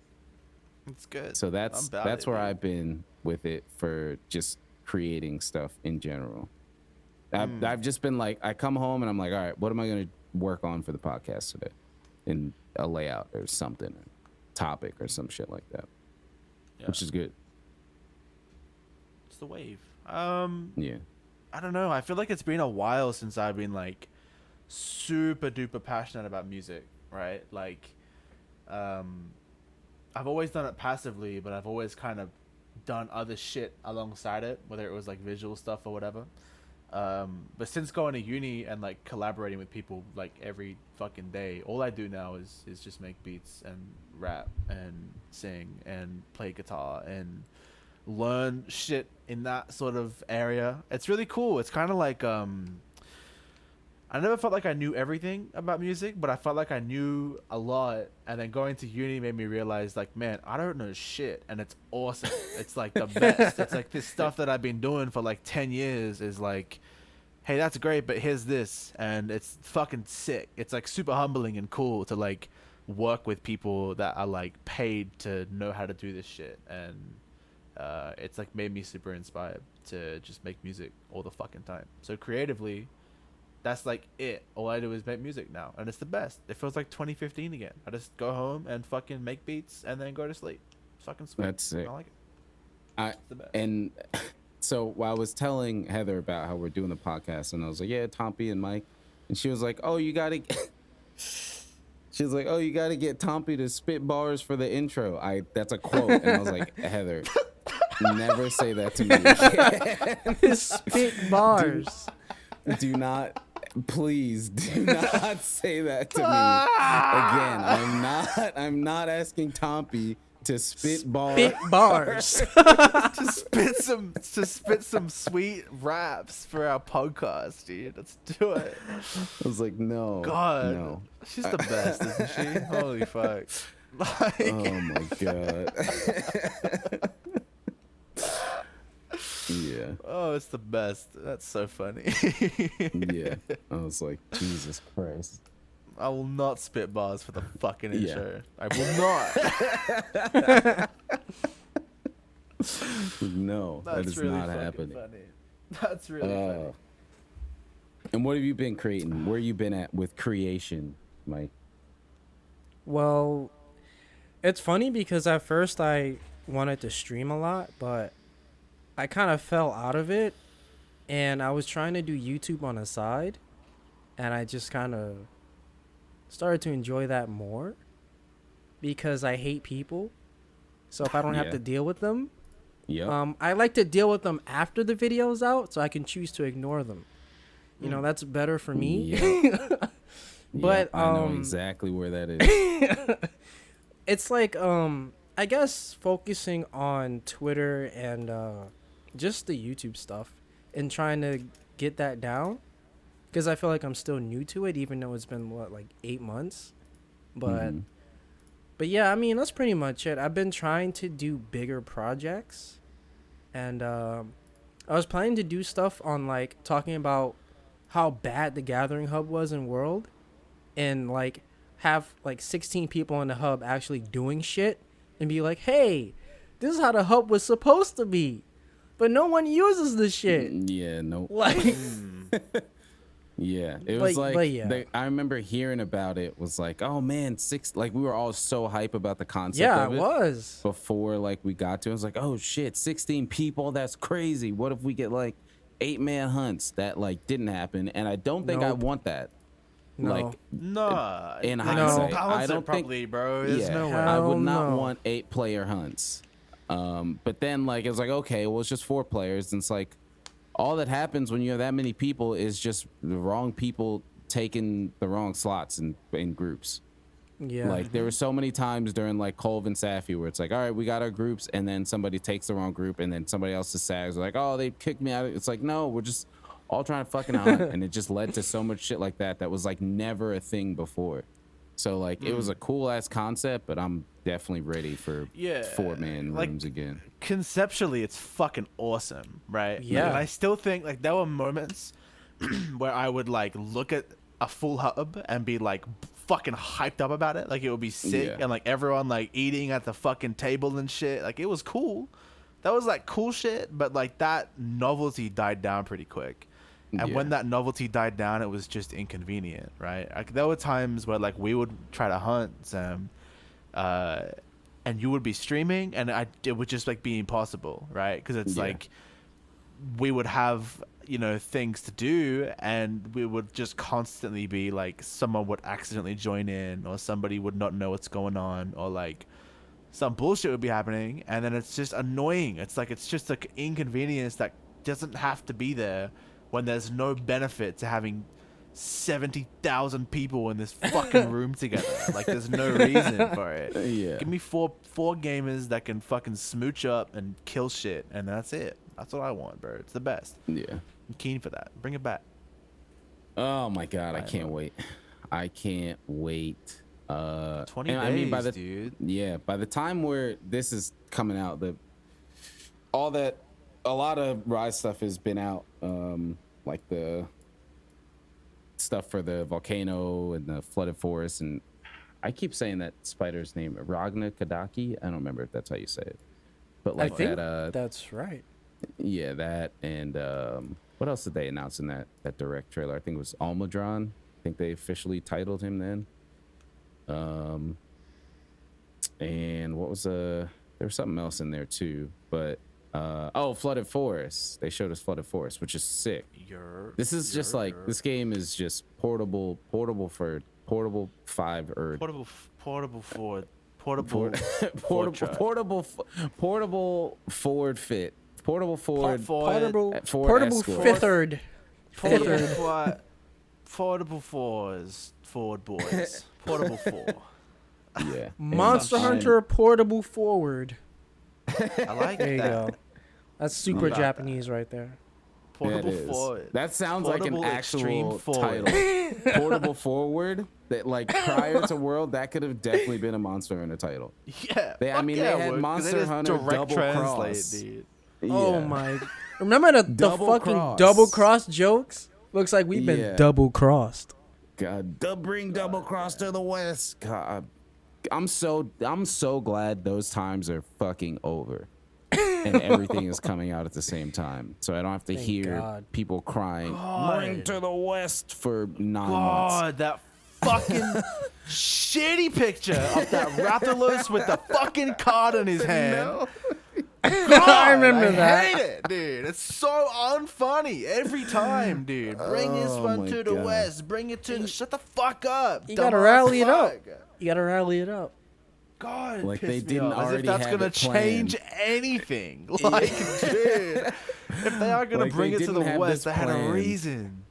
It's good. So that's I'm about it, where dude. I've been with it for just creating stuff in general. I've just been like, I come home and I'm like, all right, what am I going to work on for the podcast today? In a layout or something, or topic or some shit like that, which is good. It's the wave. Yeah. I don't know. I feel like it's been a while since I've been like super duper passionate about music, right? Like, I've always done it passively, but I've always kind of done other shit alongside it, whether it was like visual stuff or whatever. But since going to uni and like collaborating with people like every fucking day, all I do now is just make beats and rap and sing and play guitar and learn shit in that sort of area. It's really cool. It's kind of like I never felt like I knew everything about music, but I felt like I knew a lot. And then going to uni made me realize, like, man, I don't know shit, and it's awesome. It's like the best. It's like this stuff that I've been doing for like 10 years is like, hey, that's great, but here's this, and it's fucking sick. It's like super humbling and cool to like work with people that are like paid to know how to do this shit, and it's like made me super inspired to just make music all the fucking time. So creatively, that's like it. All I do is make music now, and it's the best. It feels like 2015 again. I just go home and fucking make beats and then go to sleep. It's fucking sweet. That's sick. I like it. It's the best. And so while I was telling Heather about how we're doing the podcast, and I was like, yeah, Tompy and Mike, and she was like, oh, you gotta she was like, oh, you gotta get Tompy to spit bars for the intro. That's a quote. And I was like, Heather, never say that to me again. Spit bars. Do not, please do not say that to me again. I'm not asking Tompy To spit bars. Spit bars. to spit some sweet raps for our podcast, dude. Let's do it. I was like, no. God, No. she's the best, isn't she? Holy fuck. Like, Oh my god. Yeah. oh, it's the best. That's so funny. Yeah. I was like, Jesus Christ. I will not spit bars for the fucking Yeah. intro. I will not. No, that That's is really not fucking happening. funny. That's really funny. And what have you been creating? Where you been at with creation, Mike? Well, it's funny because at first I wanted to stream a lot, but I kind of fell out of it, and I was trying to do YouTube on the side, and I just kind of started to enjoy that more because I hate people. So if I don't have Yeah. to deal with them, Yep. I like to deal with them after the video's out so I can choose to ignore them. You know, that's better for me. Yeah. But, I know exactly where that is. It's like I guess focusing on Twitter and just the YouTube stuff and trying to get that down, because I feel like I'm still new to it, even though it's been like 8 months. But Mhm. but yeah, I mean, that's pretty much it. I've been trying to do bigger projects, and I was planning to do stuff on like talking about how bad the Gathering Hub was in World, and like have like 16 people in the hub actually doing shit and be like, hey, this is how the hub was supposed to be, but no one uses this shit. Yeah, no. Like, Yeah, it was like yeah. I remember hearing about it. Was like, oh man, like we were all so hype about the concept. yeah, of it it was. before like we got to it. I was like, oh shit, 16 people, that's crazy. What if we get like 8-man hunts? That like didn't happen, and I don't think I Nope. want that. No. Like No. in Like, hindsight, balance I it don't think properly, bro. There's yeah, no way. I would Hell not no. want 8-player hunts. But then like it was like, okay, well it's just 4 players, and it's like all that happens when you have that many people is just the wrong people taking the wrong slots in groups. Yeah. Like there were so many times during like Colv and Safi where it's like, all right, we got our groups, and then somebody takes the wrong group, and then somebody else's sags are like, oh, they kicked me out. It's like, no, we're just all trying to fucking hunt. And it just led to so much shit like that was like never a thing before. So like it was a cool ass concept, but I'm definitely ready for Yeah, 4-man like- rooms again. Conceptually, it's fucking awesome, right? Yeah. And I still think like there were moments where I would like look at a full hub and be like fucking hyped up about it. Like it would be sick, Yeah. and like everyone like eating at the fucking table and shit. Like it was cool. That was like cool shit, but like that novelty died down pretty quick. And when Yeah. that novelty died down, it was just inconvenient, right? Like there were times where like we would try to hunt Sam, and you would be streaming, and it would just like be impossible, right? Because it's Yeah. like we would have things to do, and we would just constantly be like someone would accidentally join in, or somebody would not know what's going on, or like some bullshit would be happening, and then it's just annoying. It's like it's just like inconvenience that doesn't have to be there when there's no benefit to having 70,000 people in this fucking room together. Like there's no reason for it. Yeah. Give me four gamers that can fucking smooch up and kill shit, and that's it. That's what I want, bro. It's the best. Yeah. I'm keen for that. Bring it back. Oh my god, I I can't know. wait. I can't wait. 20 and days, I mean, dude. Yeah, by the time where this is coming out, a lot of Rise stuff has been out. Like the stuff for the volcano and the flooded forest, and I keep saying that spider's name, Ragna Kadaki. I don't remember if that's how you say it, but I like think that. that's right. Yeah, that, and what else did they announce in that direct trailer? I think it was Almadron. I think they officially titled him then. And what was there was something else in there too, but Flooded Forest. They showed us Flooded Forest, which is sick. This is just like this game is just portable for portable 5 or portable forward, portable Ford fit, portable Ford, Portable Ford Escort. fiftherd. portable fours, forward boys, portable four. Yeah, Yeah. Monster I'm- Hunter Portable Forward. I like There you that. go. That's super got Japanese right there. Portable That is. forward. That sounds like Portable an extreme actual forward. title. Portable forward. That like prior to World, that could have definitely been a Monster Hunter title. Yeah. I mean, they had Monster Hunter Double Cross. dude. Oh Yeah. my! Remember the Double fucking cross. double cross jokes? Looks like we've been Yeah. double crossed. God, bring Double Cross to the West. God, I'm so glad those times are fucking over, and everything is coming out at the same time, so I don't have to Thank hear God. people crying. God. Bring to the West for 9 months. God, that fucking shitty picture of that Rathalos with the fucking card in his hand. I remember I that. hate it, dude. It's so unfunny every time, dude. Bring this Oh one my to the God. West. Bring it to. Shut the fuck up. You gotta dumbass rally it up. fuck. You gotta rally it up. God, Like piss they me didn't off. As if already that's have gonna it planned. change anything. Like, dude, if they are gonna Like, bring they it to the didn't have West, this they had a planned. reason.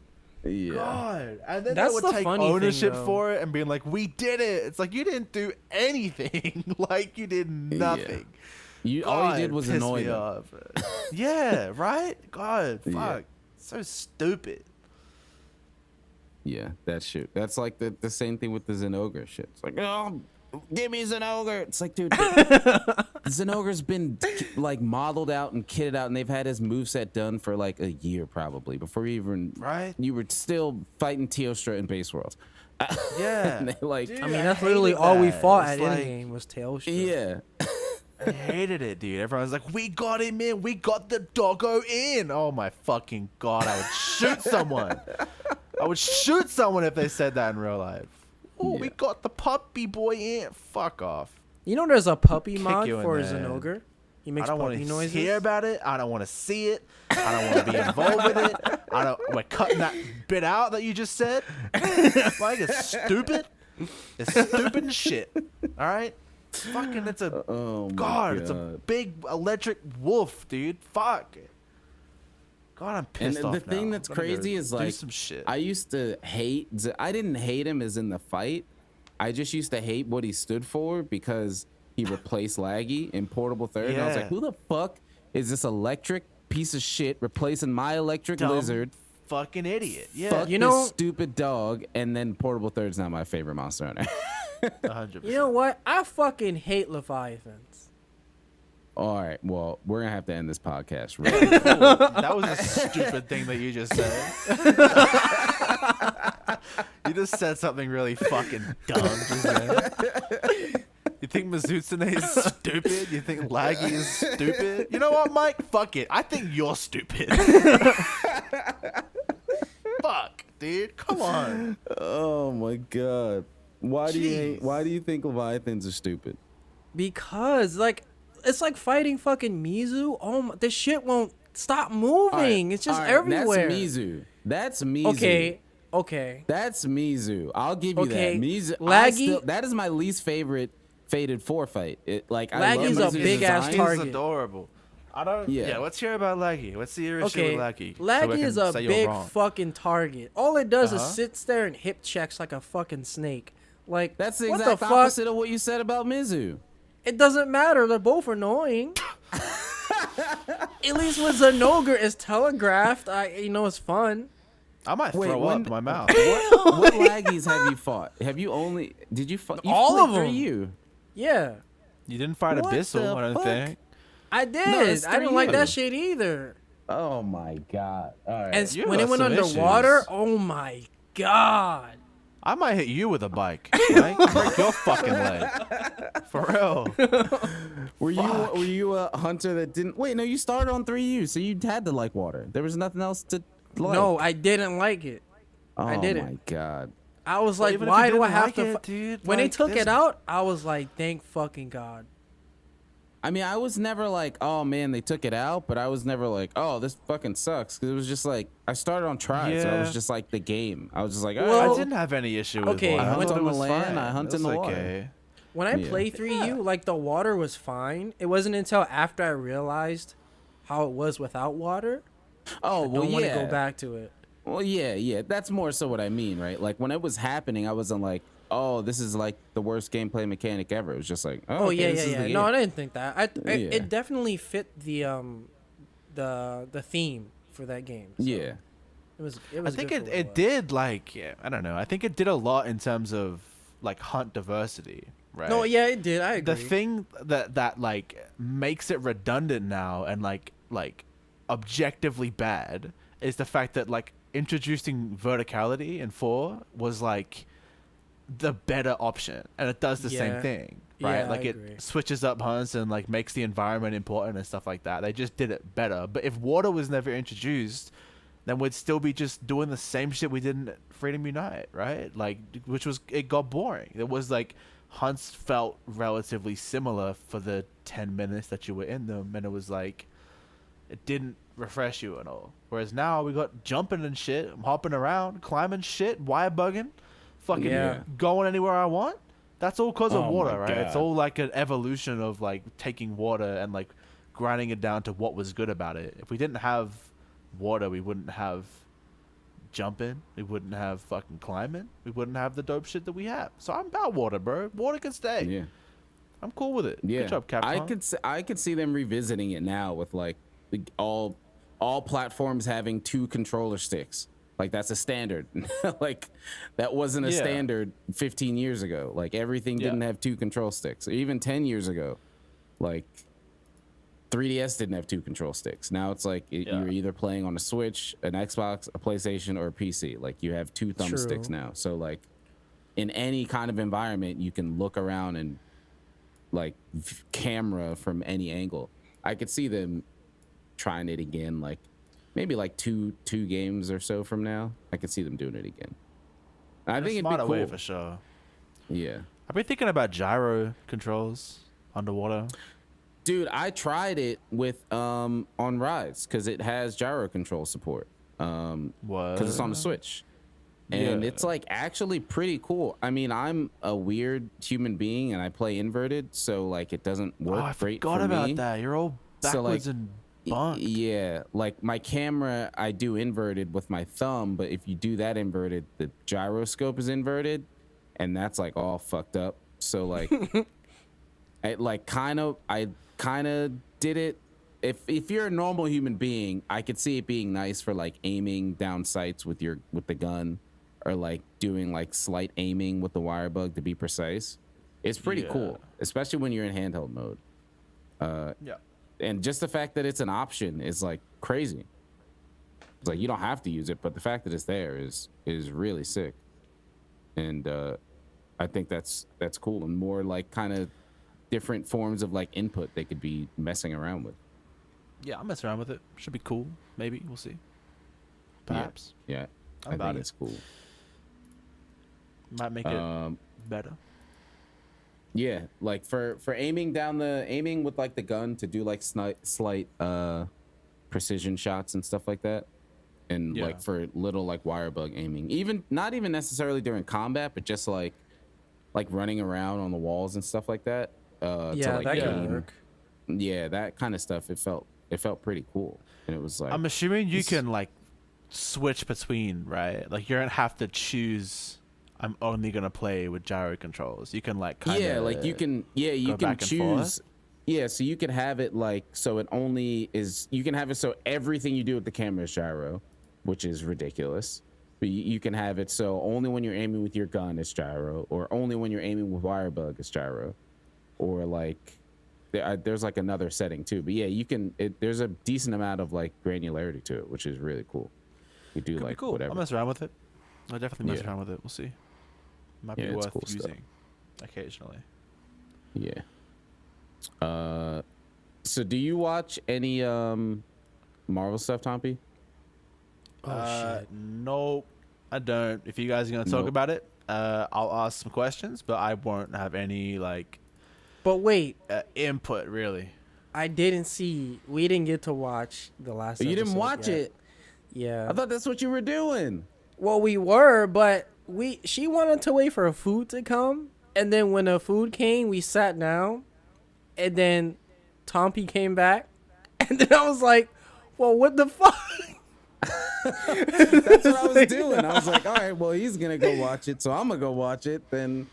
Yeah. God, and then That's they would the take funny thing, ownership though. for it and being like, "We did it." It's like you didn't do anything. Like you did nothing. All you God, did was piss annoy me them. off. Yeah, right. God, fuck, Yeah. so stupid. Yeah, that shit. That's like the same thing with the Zenogre shit. It's like, oh, give me Zenogre. It's like, dude, Zenogre's been like modeled out and kitted out, and they've had his moveset done for like a year probably before you were still fighting Teostra in Base Worlds. Yeah, And they, like, Dude, I mean, I that's literally hated all we that. fought It's at like- any game was Tails. yeah. I hated it, dude. Everyone's like, "We got him in. We got the doggo in." Oh my fucking god! I would shoot someone. I would shoot someone if they said that in real life. Oh, we Yeah. got the puppy boy in. Fuck off. You know, there's a puppy Kick mod you in for the head. Zenogre. He I makes don't want puppy to noises. hear about it. I don't want to see it. I don't want to be involved with it. We're cutting that bit out that you just said. Like, it's stupid. It's stupid as shit. All right? Fucking, it's a... Oh my God, it's a big electric wolf, dude. Fuck. God, I'm pissed And off the thing now. that's I'm gonna go crazy is do like some shit. I used to hate. I didn't hate him as in the fight. I just used to hate what he stood for because he replaced Laggy in Portable Third. And I was Yeah. like, who the fuck is this electric piece of shit replacing my electric Dumb lizard? fucking idiot. Yeah, Fuck You this know- stupid dog. And then Portable Third's not my favorite Monster Hunter. 100%. You know what? I fucking hate Leviathans. All right, well, we're gonna have to end this podcast. Right? That was a stupid thing that you just said. You just said something really fucking dumb just then. You think Mizutsune is stupid? You think Laggy is stupid? You know what, Mike? Fuck it. I think you're stupid. Fuck, dude. Come on. Oh my god. Why do Jeez. you think Leviathans are stupid? Because, like, it's like fighting fucking Mizu. Oh, my, this shit won't stop moving. All right, It's just all right, everywhere. That's Mizu. Okay. That's Mizu. I'll give you Okay, that. Mizu. Laggy- That is my least favorite Fated 4 fight. I love Laggy's a Mizu's big-ass design. target. He's adorable. I don't. Yeah. Yeah. Let's hear about Laggy. What's the issue Okay. with Laggy? Laggy is a big fucking target. All it does is Uh-huh. sits there and hip checks like a fucking snake. Like, That's the what exact the fuck? opposite of what you said about Mizu. It doesn't matter. They're both annoying. At least with Zenogre, it's telegraphed. It's fun. I might Wait, throw when- up in my mouth. What laggies have you fought? Did you fight? All of them. You. Yeah, You didn't fight What Abyssal, the I don't fuck? think. I did. it's I didn't like 3U. that shit either. Oh my god. All right. And You when it got went some underwater, issues. oh my god. I might hit you with a bike. Right? Break your fucking leg. For real. Were you a hunter that didn't? Wait, no. You started on 3U, so you had to like water. There was nothing else to like. No, I didn't like it. Oh I didn't. my god. I was Well, like, even if why you do I didn't have like to? it, dude, When they like, took there's- it out, I was like, thank fucking god. I mean, I was never like, oh man, they took it out, but I was never like, oh, this fucking sucks. Because it was just like, I started on try, so it was Yeah. just like the game. I was just like, Well, I didn't have any issue with okay, it. I I hunt thought on it the was land, fine. I hunt It in the was water. okay. When I Yeah. play 3U, like the water was fine. It wasn't until after I realized how it was without water. oh, I well, don't want to yeah. go back to it. Well, yeah. That's more so what I mean, right? Like when it was happening, I wasn't like, oh, this is like the worst gameplay mechanic ever. It was just like, oh, okay, yeah, this is the No, I game. didn't think that. Yeah. It definitely fit the theme for that game. So Yeah. It was I think good for what it was. did like, yeah, I don't know. I think it did a lot in terms of like hunt diversity, right? No, yeah, it did. I agree. The thing that like makes it redundant now and like objectively bad is the fact that like introducing verticality in 4 was like the better option, and it does the Yeah. same thing, right? Yeah, like I it agree. switches up hunts and like makes the environment important and stuff like that. They just did it better. But if water was never introduced, then we'd still be just doing the same shit we did in Freedom Unite, right? Like, which was, it got boring. It was like hunts felt relatively similar for the 10 minutes that you were in them, and it was like, it didn't refresh you at all. Whereas now we got jumping and shit, hopping around, climbing shit, wire bugging, fucking Yeah. going anywhere I want. That's all because of Oh water, my right? It's God. all like an evolution of like taking water and like grinding it down to what was good about it. If we didn't have water, we wouldn't have jumping, we wouldn't have fucking climbing, we wouldn't have the dope shit that we have. So I'm about water, bro. Water can stay. Yeah. I'm cool with it. Yeah. Good job, Capcom. I could see them revisiting it now with like all platforms having 2 controller sticks. Like that's a standard. Like that wasn't a Yeah. standard 15 years ago. Like everything Yeah. didn't have 2 control sticks. Even 10 years ago, like 3DS didn't have 2 control sticks. Now it's like you're either playing on a Switch, an Xbox, a PlayStation, or a PC. Like you have 2 thumbsticks True. now. So like in any kind of environment, you can look around and like camera from any angle. I could see them trying it again, like maybe like two games or so from now. I could see them doing it again. I think it'd be smarter way cool. for sure. Yeah. I've been thinking about gyro controls underwater. Dude, I tried it with on Rise because it has gyro control support. What? Because it's on the Switch. And Yeah. it's like actually pretty cool. I mean, I'm a weird human being and I play inverted, so like it doesn't Oh, work I great forgot for about me. that. You're all So, like, backwards and bunked. Yeah, like my camera, I do inverted with my thumb, but if you do that inverted, the gyroscope is inverted, and that's like all fucked up. So like, I kind of did it. If you're a normal human being, I could see it being nice for like aiming down sights with the gun, or like doing like slight aiming with the wire bug to be precise. It's pretty Yeah. cool, especially when you're in handheld mode. Yeah. And just the fact that it's an option is like crazy. It's like you don't have to use it, but the fact that it's there is really sick. And I think that's cool, and more like kind of different forms of like input they could be messing around with. Yeah, I'll mess around with it. Should be cool. Maybe. We'll see. Perhaps. Yeah, I'm I about think it. it's cool. Might make it better. Yeah, like for aiming with like the gun to do like slight precision shots and stuff like that, and Yeah. like for little like wire bug aiming, even not even necessarily during combat, but just like running around on the walls and stuff like that. Yeah, that can work. Yeah, that kind of stuff. It felt pretty cool, and it was like I'm assuming you can like switch between, right? Like you don't have to choose. I'm only gonna play with gyro controls. You can like kind of yeah, like you can go back and choose. forth? Yeah, so you can have it like so it only is you can have it so everything you do with the camera is gyro, which is ridiculous. But you can have it so only when you're aiming with your gun is gyro, or only when you're aiming with wire bug is gyro, or like there's like another setting too. But yeah, you can. There's a decent amount of like granularity to it, which is really cool. You do Could be like cool. whatever. I'll mess around with it. I'll definitely mess Yeah. around with it. We'll see. Might Yeah, be it's worth cool stuff. using occasionally. Yeah. So do you watch any Marvel stuff, Tompy? Oh shit. Nope, I don't. If you guys are gonna talk Nope. about it, I'll ask some questions, but I won't have any like But wait, input really. I didn't see. We didn't get to watch the last. You didn't episode watch yet. it. Yeah. I thought that's what you were doing. Well, we were, but she wanted to wait for food to come, and then when the food came, we sat down, and then Tompy came back, and then I was like, "Well, what the fuck?" That's what I was doing. I was like, all right, well, he's gonna go watch it, so I'm gonna go watch it. Then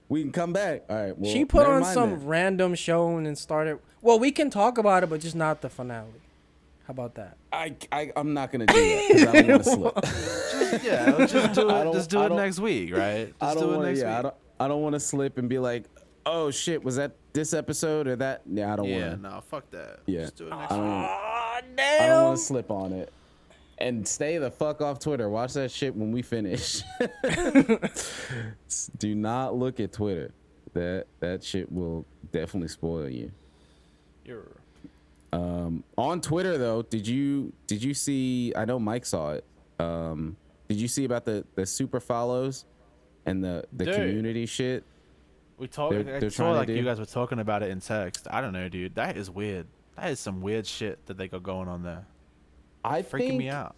we can come back. All right. Well, She put never on mind some then. random show and then started. Well, we can talk about it, but just not the finale. How about that? I'm not gonna do that because I don't want to slip. Yeah, just do I it. don't- Just do I it don't- next week, right? I Just don't do it want next to. week. Yeah, I don't want to slip and be like, oh shit, was that this episode or that? Yeah, I don't Yeah, want to. no, fuck that. Yeah. Just do it next I week. don't. Oh, I damn. don't want to slip on it. And stay the fuck off Twitter. Watch that shit when we finish. Do not look at Twitter. That shit will definitely spoil you. You're On Twitter though, did you see? I know Mike saw it. Did you see about the super follows and the Dude. community shit? We talked. They're I saw trying to like do. you guys were talking about it in text. I don't know, dude. That is weird. That is some weird shit that they got going on there. I Freaking think me out.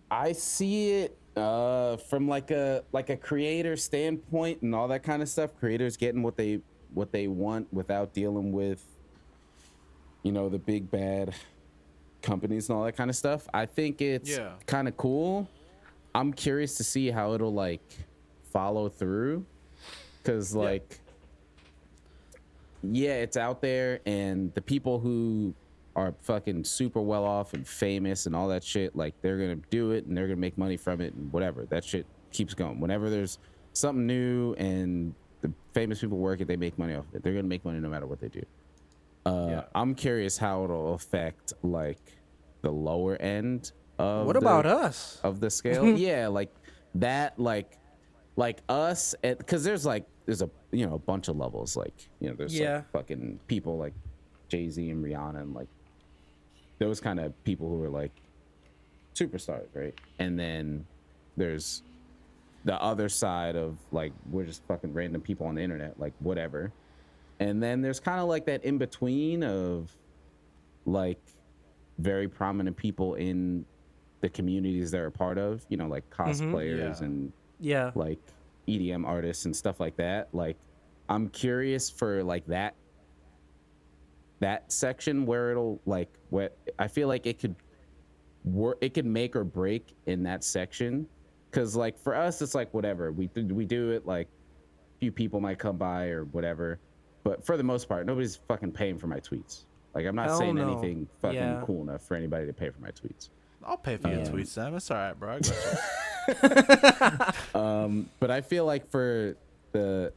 I see it from like a creator standpoint and all that kind of stuff. Creators getting what they want without dealing with, you know, the big bad companies and all that kind of stuff. I think it's Yeah. kind of cool. I'm curious to see how it'll like follow through, because like yeah, it's out there, and the people who are fucking super well off and famous and all that shit, like they're gonna do it and they're gonna make money from it and whatever. That shit keeps going. Whenever there's something new and the famous people work it, they make money off of it. They're gonna make money no matter what they do. Yeah. I'm curious how it'll affect like the lower end of What about us? of the scale. Yeah, like that, like us, because there's a you know a bunch of levels. Like, you know, there's Yeah. like fucking people like Jay-Z and Rihanna and like those kind of people who are like superstars, right? And then there's the other side of like we're just fucking random people on the internet, like whatever. And then there's kind of like that in between of like very prominent people in the communities they're a part of, you know, like cosplayers Yeah. and Yeah. like EDM artists and stuff like that. Like, I'm curious for like that section where it'll like what I feel like it could work, it could make or break in that section. Cause like for us, it's like whatever we do it, like a few people might come by or whatever, but for the most part, nobody's fucking paying for my tweets. Like, I'm not Hell saying no. anything fucking Yeah. cool enough for anybody to pay for my tweets. I'll pay for your Yeah. tweets, Sam. It's all right, bro. I got you. But I feel like for the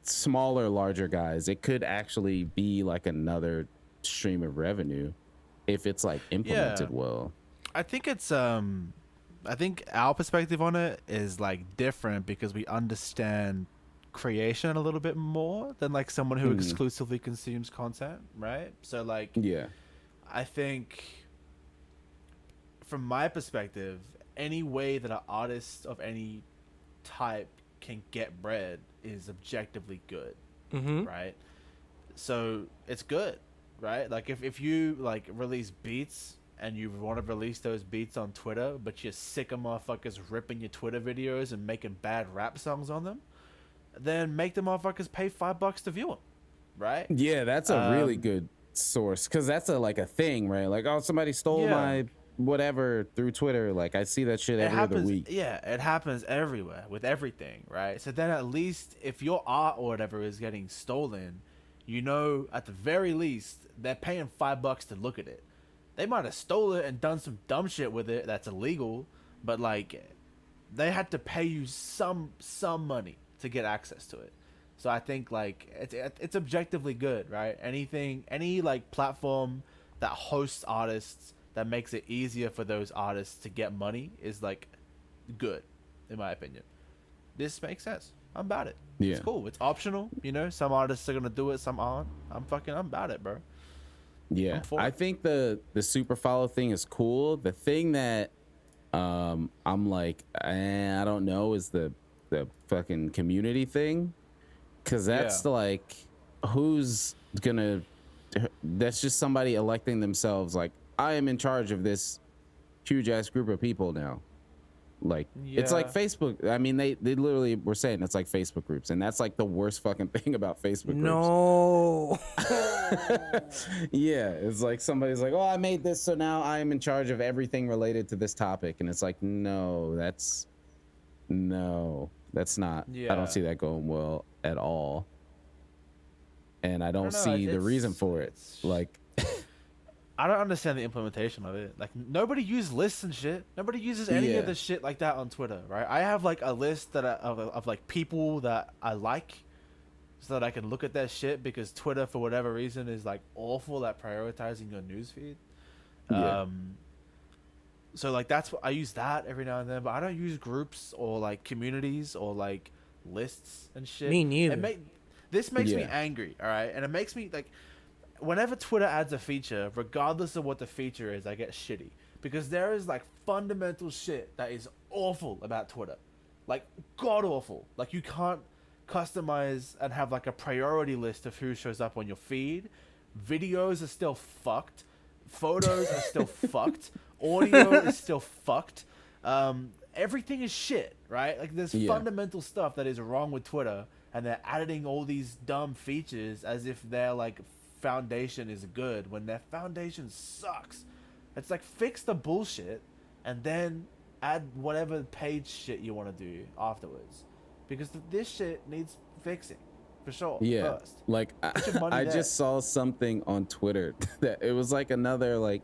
smaller, larger guys, it could actually be like another stream of revenue if it's like implemented well. I think it's I think our perspective on it is like different because we understand creation a little bit more than like someone who exclusively consumes content, right? So like Yeah. I think from my perspective, any way that an artist of any type can get bread is objectively good, right? So it's good, right? Like if you like release beats and you want to release those beats on Twitter, but you're sick of motherfuckers ripping your Twitter videos and making bad rap songs on them, then make the motherfuckers pay $5 to view them, right? Yeah, that's a really good source, because that's like a thing, right? Like, oh, somebody stole Yeah. my whatever through Twitter. Like, I see that shit every other week. Yeah, it happens everywhere with everything, right? So then at least if your art or whatever is getting stolen, you know, at the very least, they're paying $5 to look at it. They might have stole it and done some dumb shit with it that's illegal, but like they had to pay you some money to get access to it. So I think like it's objectively good, right? Any like platform that hosts artists that makes it easier for those artists to get money is like good, in my opinion. This makes sense. I'm about it. Yeah. It's cool. It's optional. You know, some artists are gonna do it, some aren't. I'm about it, bro. Yeah, I'm for I it. think the super follow thing is cool. The thing that I'm like, I don't know, is the fucking community thing, because that's Yeah. like, who's gonna? That's just somebody electing themselves. Like, I am in charge of this huge ass group of people now. Like it's like Yeah. Facebook. I mean, they literally were saying it's like Facebook groups, and that's like the worst fucking thing about Facebook groups. No. Yeah, it's like somebody's like, oh, I made this, so now I'm in charge of everything related to this topic, and it's like, no, that's not. I Yeah. don't see that going well at all, and I don't know, see the reason it's- for it. it's- Like, I don't understand the implementation of it. Like nobody uses lists and shit. Nobody uses any Yeah. of this shit like that on Twitter, right? I have like a list of like people that I like, so that I can look at that shit because Twitter for whatever reason is like awful at prioritizing your newsfeed. Yeah. So like that's what I use that every now and then, but I don't use groups or like communities or like lists and shit. Me neither. This makes me Yeah. angry, all right? And it makes me like whenever Twitter adds a feature, regardless of what the feature is, I get shitty because there is like fundamental shit that is awful about Twitter. Like god awful. Like you can't customize and have like a priority list of who shows up on your feed. Videos are still fucked. Photos are still fucked. Audio is still fucked. Everything is shit, right? Like there's Yeah. fundamental stuff that is wrong with Twitter, and they're adding all these dumb features as if their like foundation is good when their foundation sucks. It's like fix the bullshit and then add whatever page shit you want to do afterwards, because this shit needs fixing for sure. yeah, First. like your money I there. just saw something on Twitter that it was like another like.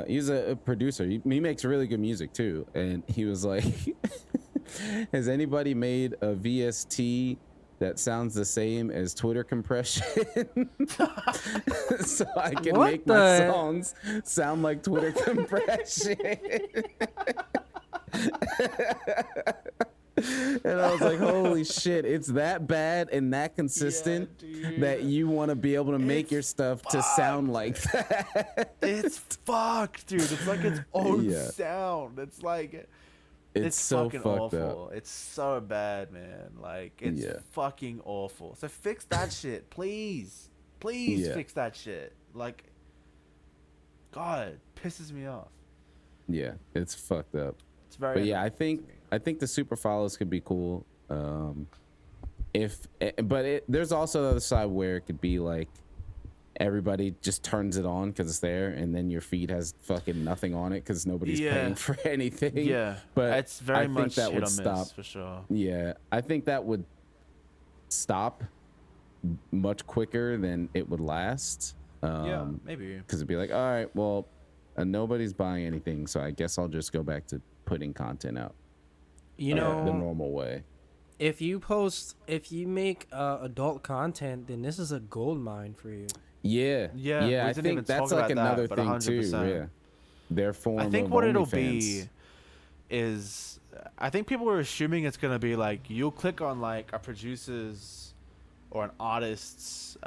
He's a producer. He makes really good music too, and he was like, "Has anybody made a VST that sounds the same as Twitter compression, so I can What make my the- songs sound like Twitter compression?" And I was like, "Holy shit! It's that bad and that consistent dude. that you want to be able to make It's your stuff to sound like that." It's fucked, dude. It's like its own Yeah. sound. It's like It's so fucking fucked awful. up. It's so bad, man. Like it's Yeah. fucking awful. So fix that shit, please. Please Yeah. fix that shit. Like, God, it pisses me off. Yeah, it's fucked up. It's very. But yeah, annoying to me. I think the super follows could be cool. There's also the other side where it could be like everybody just turns it on because it's there, and then your feed has fucking nothing on it because nobody's Yeah. paying for anything. Yeah, but it's very I think much that hit would or stop. miss for sure. Yeah, I think that would stop much quicker than it would last. Yeah, maybe. Because it'd be like, all right, well, nobody's buying anything, so I guess I'll just go back to putting content out You the know, normal way. if you make adult content, then this is a gold mine for you. Yeah, Yeah, we I didn't think even that's talk like about that, another but thing too. 100%. Yeah, their form. I think of what it'll OnlyFans. be is, I think people are assuming it's gonna be like you'll click on like a producer's or an artist's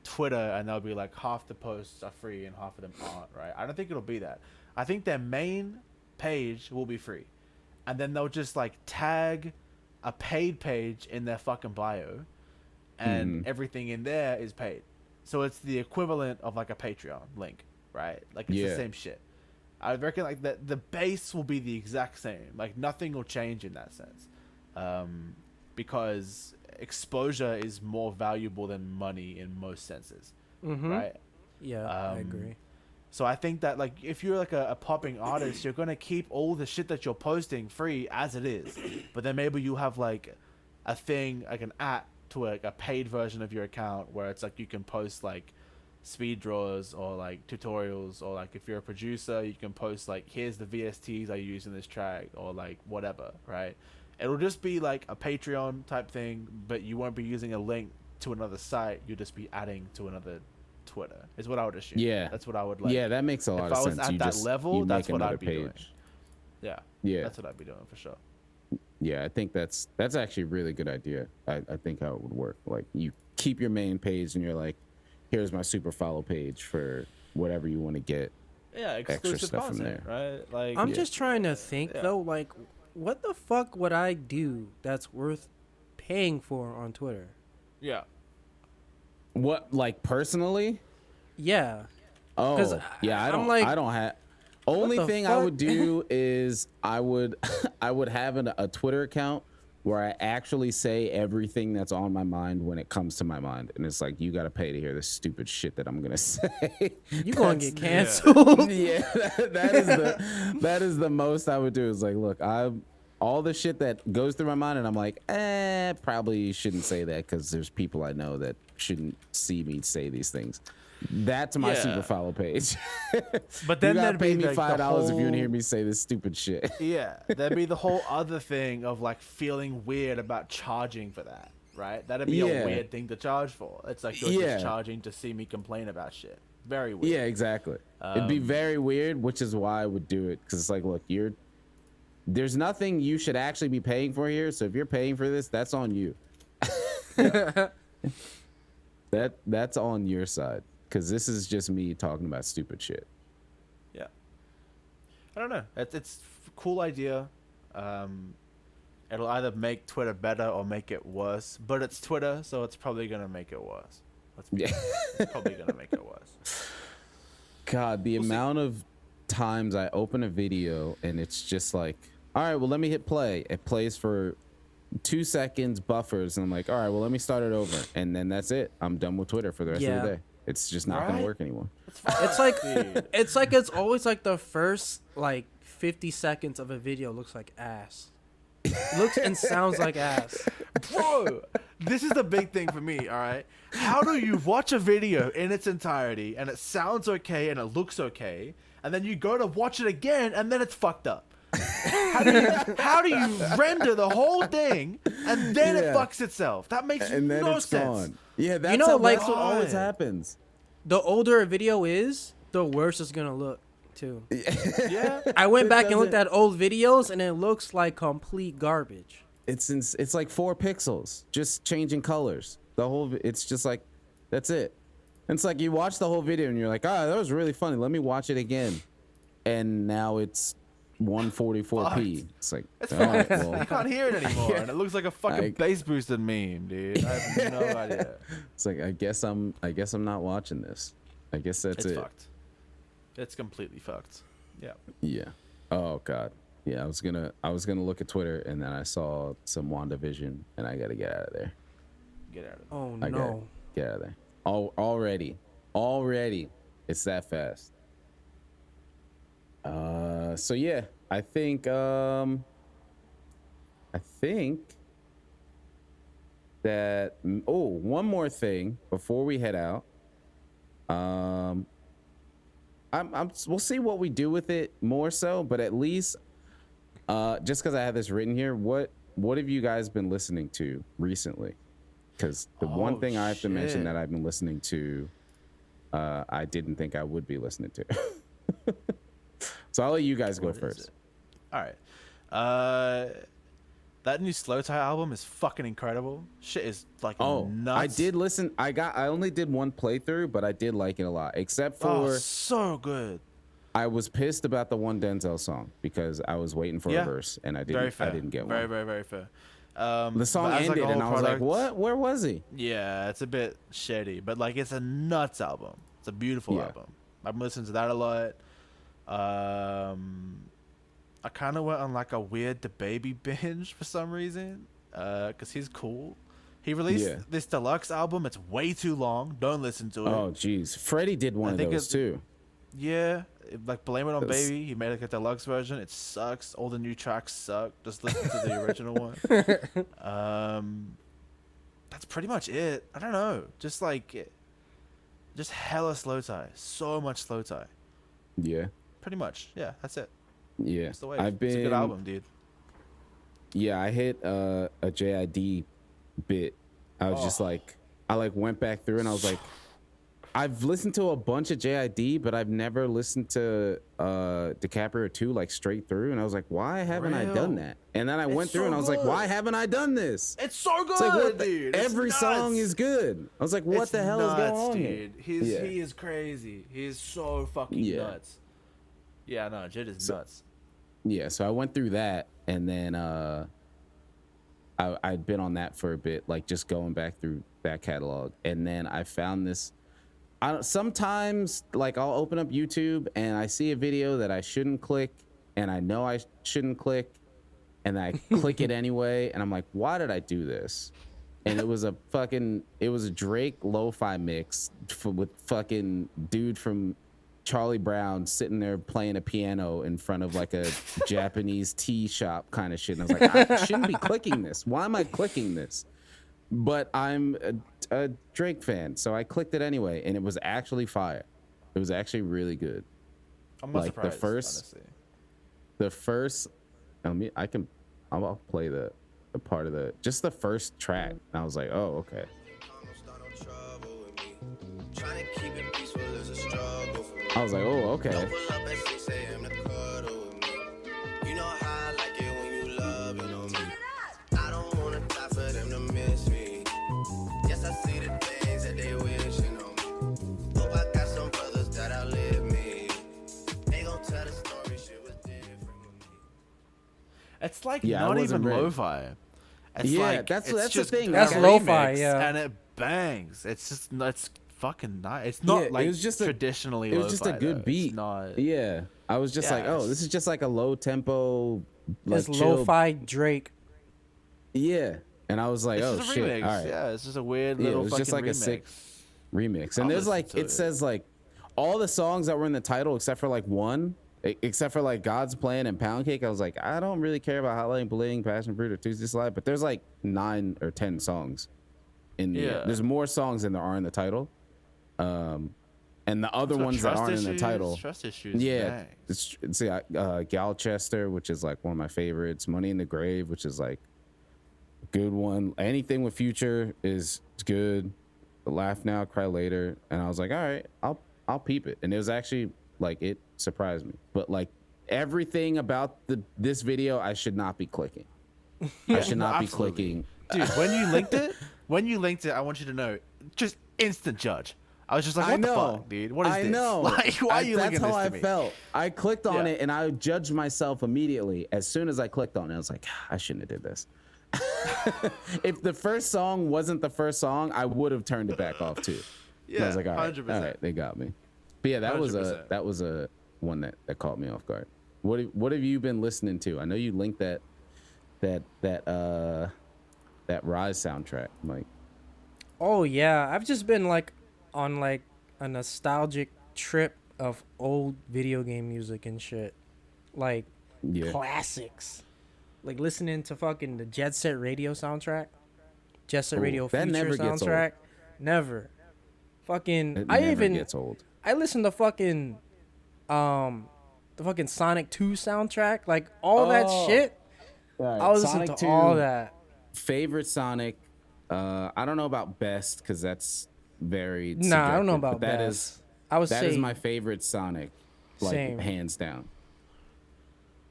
Twitter, and they'll be like half the posts are free and half of them aren't. Right? I don't think it'll be that. I think their main page will be free, and then they'll just like tag a paid page in their fucking bio, and everything in there is paid. So it's the equivalent of like a Patreon link, right? Like it's the Yeah. same shit. I reckon like the base will be the exact same. Like nothing will change in that sense, because exposure is more valuable than money in most senses, right? Yeah, I agree. So I think that like if you're like a popping artist, you're gonna keep all the shit that you're posting free as it is, but then maybe you have like a thing like an to a paid version of your account where it's like you can post like speed draws or like tutorials, or like if you're a producer you can post like here's the VSTs I use in this track, or like whatever, right? It'll just be like a Patreon type thing, but you won't be using a link to another site, you'll just be adding to another Twitter is what I would assume. Yeah, that's what I would like. Yeah, that makes a lot if of I was sense. at You that just level, you that's make what another I'd be doing. page. Yeah, Yeah, that's what I'd be doing for sure. yeah. I think that's actually a really good idea. I think how it would work. Like you keep your main page, and you're like, here's my super follow page for whatever you want to get. Yeah, Extra exclusive stuff from content, right? Like I'm just trying to think Yeah. though, like, what the fuck would I do that's worth paying for on Twitter? yeah. What, like personally? Yeah. Oh, 'Cause yeah. I'm like- I don't have. Only the thing I fuck? would do is I would have a Twitter account where I actually say everything that's on my mind when it comes to my mind, and it's like, you got to pay to hear this stupid shit that I'm gonna say. You gonna get canceled? Yeah, that is the most I would do. Is like, look, all the shit that goes through my mind, and I'm like, probably shouldn't say that because there's people I know that shouldn't see me say these things. That's my super follow page. But then you gotta that'd pay be me like $5 if you want whole- to hear me say this stupid shit. Yeah, that'd be the whole other thing of like feeling weird about charging for that, right? That'd be Yeah. a weird thing to charge for. It's like you're Yeah. just charging to see me complain about shit. Very weird. Yeah, exactly. It'd be very weird, which is why I would do it. Because it's like, look, there's nothing you should actually be paying for here. So if you're paying for this, that's on you. That's on your side. Because this is just me talking about stupid shit. Yeah. I don't know. It's a cool idea. It'll either make Twitter better or make it worse. But it's Twitter, so it's probably gonna make it worse. It's probably gonna make it worse. God, the amount of times I open a video and it's just like, all right, well, let me hit play. It plays for 2 seconds, buffers, and I'm like, all right, well, let me start it over. And then that's it. I'm done with Twitter for the rest of the day. It's just not going to work anymore. It's like it's always like the first like 50 seconds of a video looks like ass. Looks and sounds like ass. Bro, this is the big thing for me, all right? How do you watch a video in its entirety and it sounds okay and it looks okay, and then you go to watch it again and then it's fucked up? How do you render the whole thing and then it fucks itself? That makes And then no it's sense. gone. Yeah, that's, like- that's what always happens. The older a video is, the worse it's gonna look too. Yeah. I went back and looked at old videos and it looks like complete garbage. It's like 4 pixels, just changing colors. It's just like, that's it. And it's like you watch the whole video and you're like, that was really funny. Let me watch it again. And now it's 144p. It's like, It's all fine. right, well, You can't hear it anymore, and it looks like a fucking bass boosted meme, dude. I have no idea. it's like I guess I'm not watching this. I guess that's It's it. fucked. It's completely fucked. Yeah. Yeah. Oh God. Yeah. I was gonna look at Twitter and then I saw some WandaVision and I gotta get out of there. Get out of it. Oh I gotta no. get out of there. Already. It's that fast. So yeah, I think that one more thing before we head out. We'll see what we do with it more so, but at least just because I have this written here, what have you guys been listening to recently? Because the one thing I have to mention that I've been listening to, I didn't think I would be listening to. So I'll let you guys go What is first. it? All right. That new Slow Tie album is fucking incredible. Shit is like nuts. I did listen. I only did one playthrough, but I did like it a lot. Except for Oh, so good. I was pissed about the one Denzel song because I was waiting for a verse and I Very fair. didn't get very, one. Very, very fair. The song but as, like, ended a whole and I was like, product- "What? Where was he?" Yeah, it's a bit shady, but like it's a nuts album. It's a beautiful Yeah. album. I've listened to that a lot. I kind of went on like a weird DaBaby binge for some reason, because he's cool. He released this deluxe album. It's way too long. Don't listen to it. Oh, jeez. Freddie did one of think those too. Yeah, like Blame It on That's- Baby. He made like a deluxe version. It sucks. All the new tracks suck. Just listen to the original one. That's pretty much it. I don't know. Just hella slow tie. So much slow tie. Yeah. Pretty much. Yeah, that's it. Yeah. That's the way. I've been. It's a good album, dude. Yeah, I hit a JID bit. I was just like, I like went back through and I was like, I've listened to a bunch of JID, but I've never listened to DiCaprio 2 like straight through. And I was like, why haven't I done that? And then I went through so and I was like, good. why haven't I done this? It's so good, It's like, what dude. It's every nuts. song is good. I was like, what It's the hell is going nuts, on here? dude. Yeah. He is crazy. He is so fucking nuts. Yeah, no, Jid is nuts. Yeah, so I went through that, and then I'd been on that for a bit, like just going back through that catalog, and then I found this sometimes like I'll open up YouTube and I see a video that I shouldn't click, and I know I shouldn't click, and I click it anyway, and I'm like, why did I do this? And it was a Drake lo-fi mix with fucking dude from Charlie Brown sitting there playing a piano in front of like a Japanese tea shop kind of shit. And I was like, I shouldn't be clicking this. Why am I clicking this? But I'm a Drake fan, so I clicked it anyway, and it was actually fire. It was actually really good. I'm not like surprised, honestly. I'll play the part of the first track. And I was like, oh, okay. I was like, oh, okay. It's like Yeah, not I even wasn't ready. lo-fi. It's Yeah, like, that's it's the just thing. a That's Like, lo-fi, remix, yeah. and it bangs. It's fucking nice. It's not Yeah, like it was just traditionally it was just a lo-fi, good though. beat. It's not. Yeah, I was just like, oh, Yes. this is just like a low tempo, like It's chill. lo-fi Drake. Yeah, and I was like, It's oh just a shit, remix. all right. Yeah, it's just a weird Yeah, it little was fucking just like remix. a sick remix. I'll And there's listen like to it says like all the songs that were in the title except for like one, except for like God's Plan and Pound Cake. I was like, I don't really care about Hotline Bling, Passion Fruit, or Tuesday Slide, but there's like 9 or 10 songs in the. Yeah. There's more songs than there are in the title. And the other It's got ones that trust aren't in the issues, title. Trust issues. Yeah, bangs. it's Galchester, which is like one of my favorites. Money in the Grave, which is like a good one. Anything with Future is good. Laugh Now, Cry Later, and I was like, all right, I'll peep it. And it was actually like it surprised me. But like everything about this video, I should not be clicking. I should not be absolutely. clicking. Dude, when you linked it, I want you to know, just instant judge. I was just like, I what the know. fuck, dude? What is I this? know. Like, why are you That's linking how this I to me? felt. I clicked on Yeah. it and I judged myself immediately. As soon as I clicked on it, I was like, I shouldn't have did this. If the first song wasn't the first song, I would have turned it back off too. Yeah, I was like, all right, 100%. all right, they got me. But yeah, that was 100%. a one that caught me off guard. What have you been listening to? I know you linked that Rise soundtrack, Mike. Oh yeah, I've just been like on like a nostalgic trip of old video game music and shit, like Yeah. classics, like listening to fucking the Jet Set Radio soundtrack, Jet Set Ooh, Radio that Future never gets old. soundtrack. Never, fucking. It I never even gets old. I listened to fucking the fucking Sonic 2 soundtrack, like all that shit. I was listening to all that. Favorite Sonic. I don't know about best because that's very. Nah, I don't know subjective, about but that best. is I would that say is my favorite Sonic, like Same. hands down.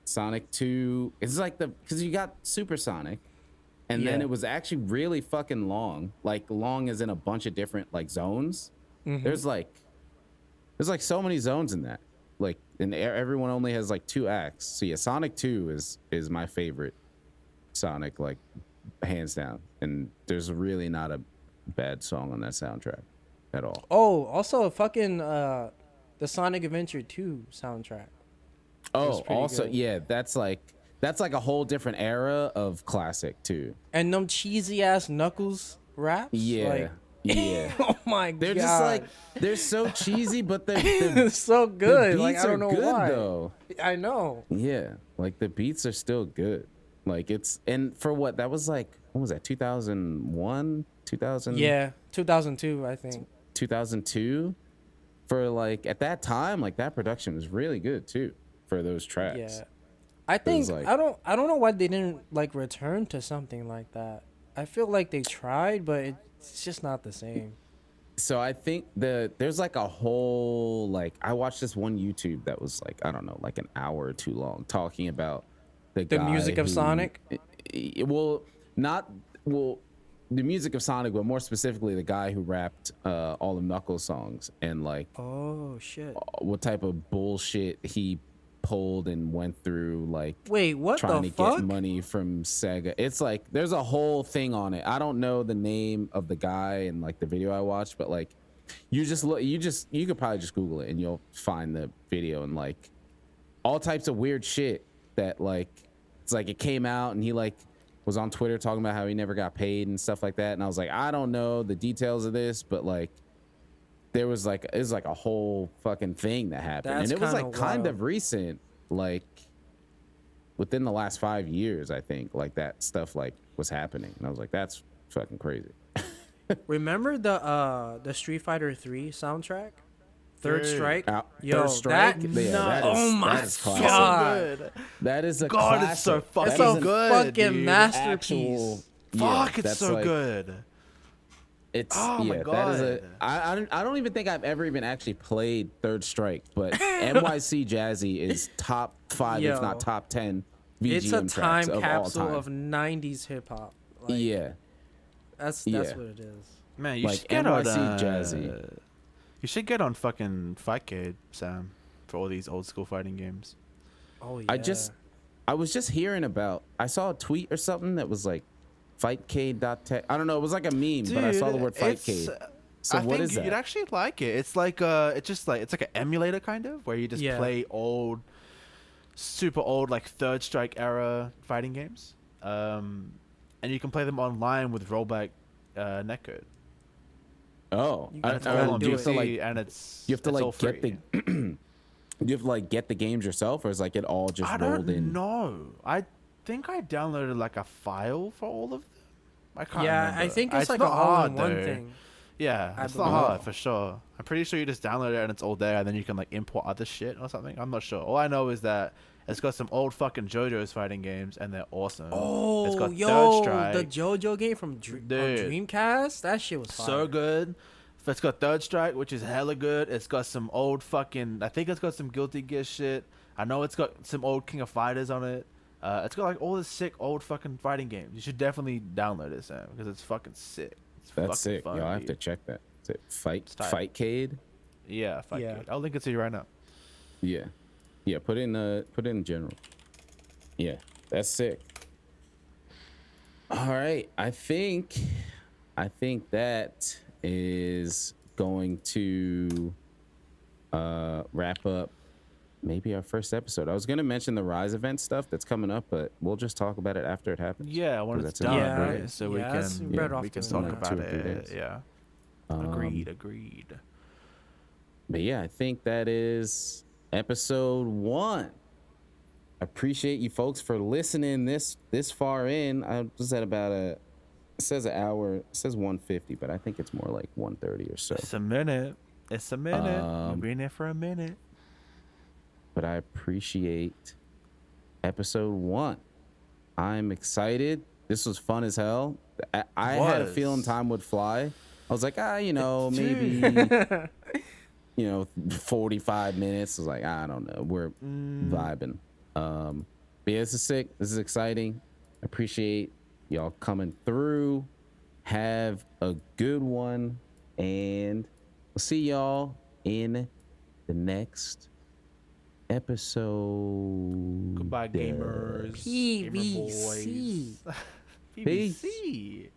Sonic 2. It's like because you got Super Sonic, and then Yeah. it was actually really fucking long. Like long as in a bunch of different like zones. Mhm. There's like so many zones in that. Like and everyone only has like 2 acts. So yeah, Sonic 2 is my favorite Sonic, like hands down. And there's really not a bad song on that soundtrack at all. Oh, also fucking the Sonic Adventure 2 soundtrack. Oh, pretty also good. yeah, that's like a whole different era of classic too. And them cheesy ass Knuckles raps. Yeah. Like, Yeah. oh my They're god. just like they're so cheesy, but they're it's so good. the Like beats I don't are know good why. though. I know. Yeah, like the beats are still good. Like it's and for what that was like, what was that? 2001, 2000? Yeah, 2002, I think. 2002. For like at that time, like that production was really good too for those tracks. Yeah. I think like- I don't know why they didn't like return to something like that. I feel like they tried, but it's just not the same. So I think there's like a whole like I watched this one YouTube that was like I don't know like an hour or too long talking about the guy music of who- Sonic? The music of Sonic, but more specifically the guy who rapped all the Knuckles songs and like Oh shit. what type of bullshit he pulled and went through like Wait, what trying the to fuck? get money from Sega. It's like there's a whole thing on it. I don't know the name of the guy and like the video I watched, but like You could probably just Google it and you'll find the video and like all types of weird shit that like it's like it came out and he like was on Twitter talking about how he never got paid and stuff like that. And I was like, I don't know the details of this, but like it was like a whole fucking thing that happened. That's and it was kinda like kind wild. of recent, like within the last 5 years, I think, like that stuff like was happening. And I was like, that's fucking crazy. Remember the Street Fighter 3 soundtrack? Third Dude. Strike? Third Strike? That, Yeah, that is- oh my that is classic. god. Good. That is a God, classic. it's so fucking That's That is a an good, fucking dude. masterpiece. Fuck, it's that's so like- good. It's Oh my that is a. God. I don't even think I've ever even actually played Third Strike, but NYC Jazzy is top 5, if Yo. not top 10 VGM It's a tracks time of all capsule time. of 90s hip hop. Like, Yeah, That's Yeah. what it is. Man, you like should get on NYC Jazzy. You should get on fucking Fightcade, Sam, for all these old school fighting games. Oh yeah. I was just hearing about. I saw a tweet or something that was like fightcade.tech. I don't know. It was like a meme, but I saw the word Fightcade. So I what think is that? you'd actually like it. It's like it's like an emulator kind of where you just Yeah. play old, super old like Third Strike era fighting games, and you can play them online with rollback netcode. Oh, You I, gotta I, fucking do do you have to it. like and it's you have to it's all like get free. the you have to like get the games yourself, or is like it all just I rolled don't in? know. I think I downloaded like a file for all of them. I can't Yeah, remember. I think it's like not an hard, all-in-one though. thing. Yeah, I it's not believe. hard for sure. I'm pretty sure you just download it and it's all there, and then you can like import other shit or something. I'm not sure. All I know is that it's got some old fucking JoJo's fighting games, and they're awesome. It's Oh, got yo, Third Strike, the JoJo game from on Dude. Dreamcast? That shit was fire. so good. It's got Third Strike, which is hella good. It's got some old fucking. I think it's got some Guilty Gear shit. I know it's got some old King of Fighters on it. It's got like all this sick old fucking fighting games. You should definitely download it, Sam, because it's fucking sick. It's fucking That's sick. fun, Yo, I have to dude. check that. Is it It's tight. Fightcade? Yeah, fuck Yeah. it. I'll link it to you right now. Yeah, yeah. Put in general. Yeah, that's sick. All right, I think that is going to wrap up maybe our first episode. I was gonna mention the Rise event stuff that's coming up, but we'll just talk about it after it happens. Yeah, when 'Cause it's that's in done, Yeah, right? So we yeah, that's can right off we can the- talk like about 2 or 3 it. days. Yeah. Um, Agreed. But yeah, I think that is episode 1. Appreciate you folks for listening this far in. I was at about it says an hour, it says 150, but I think it's more like 130 or so. It's a minute. It's a minute. We've been there for a minute. But I appreciate episode 1. I'm excited. This was fun as hell. I had a was. feeling time would fly. I was like, maybe, Dude. 45 minutes. I was like, I don't know. We're vibing. But yeah, this is sick. This is exciting. I appreciate y'all coming through. Have a good one. And we'll see y'all in the next episode. Goodbye, gamers. PVC. Gamer boys. Peace. PVC.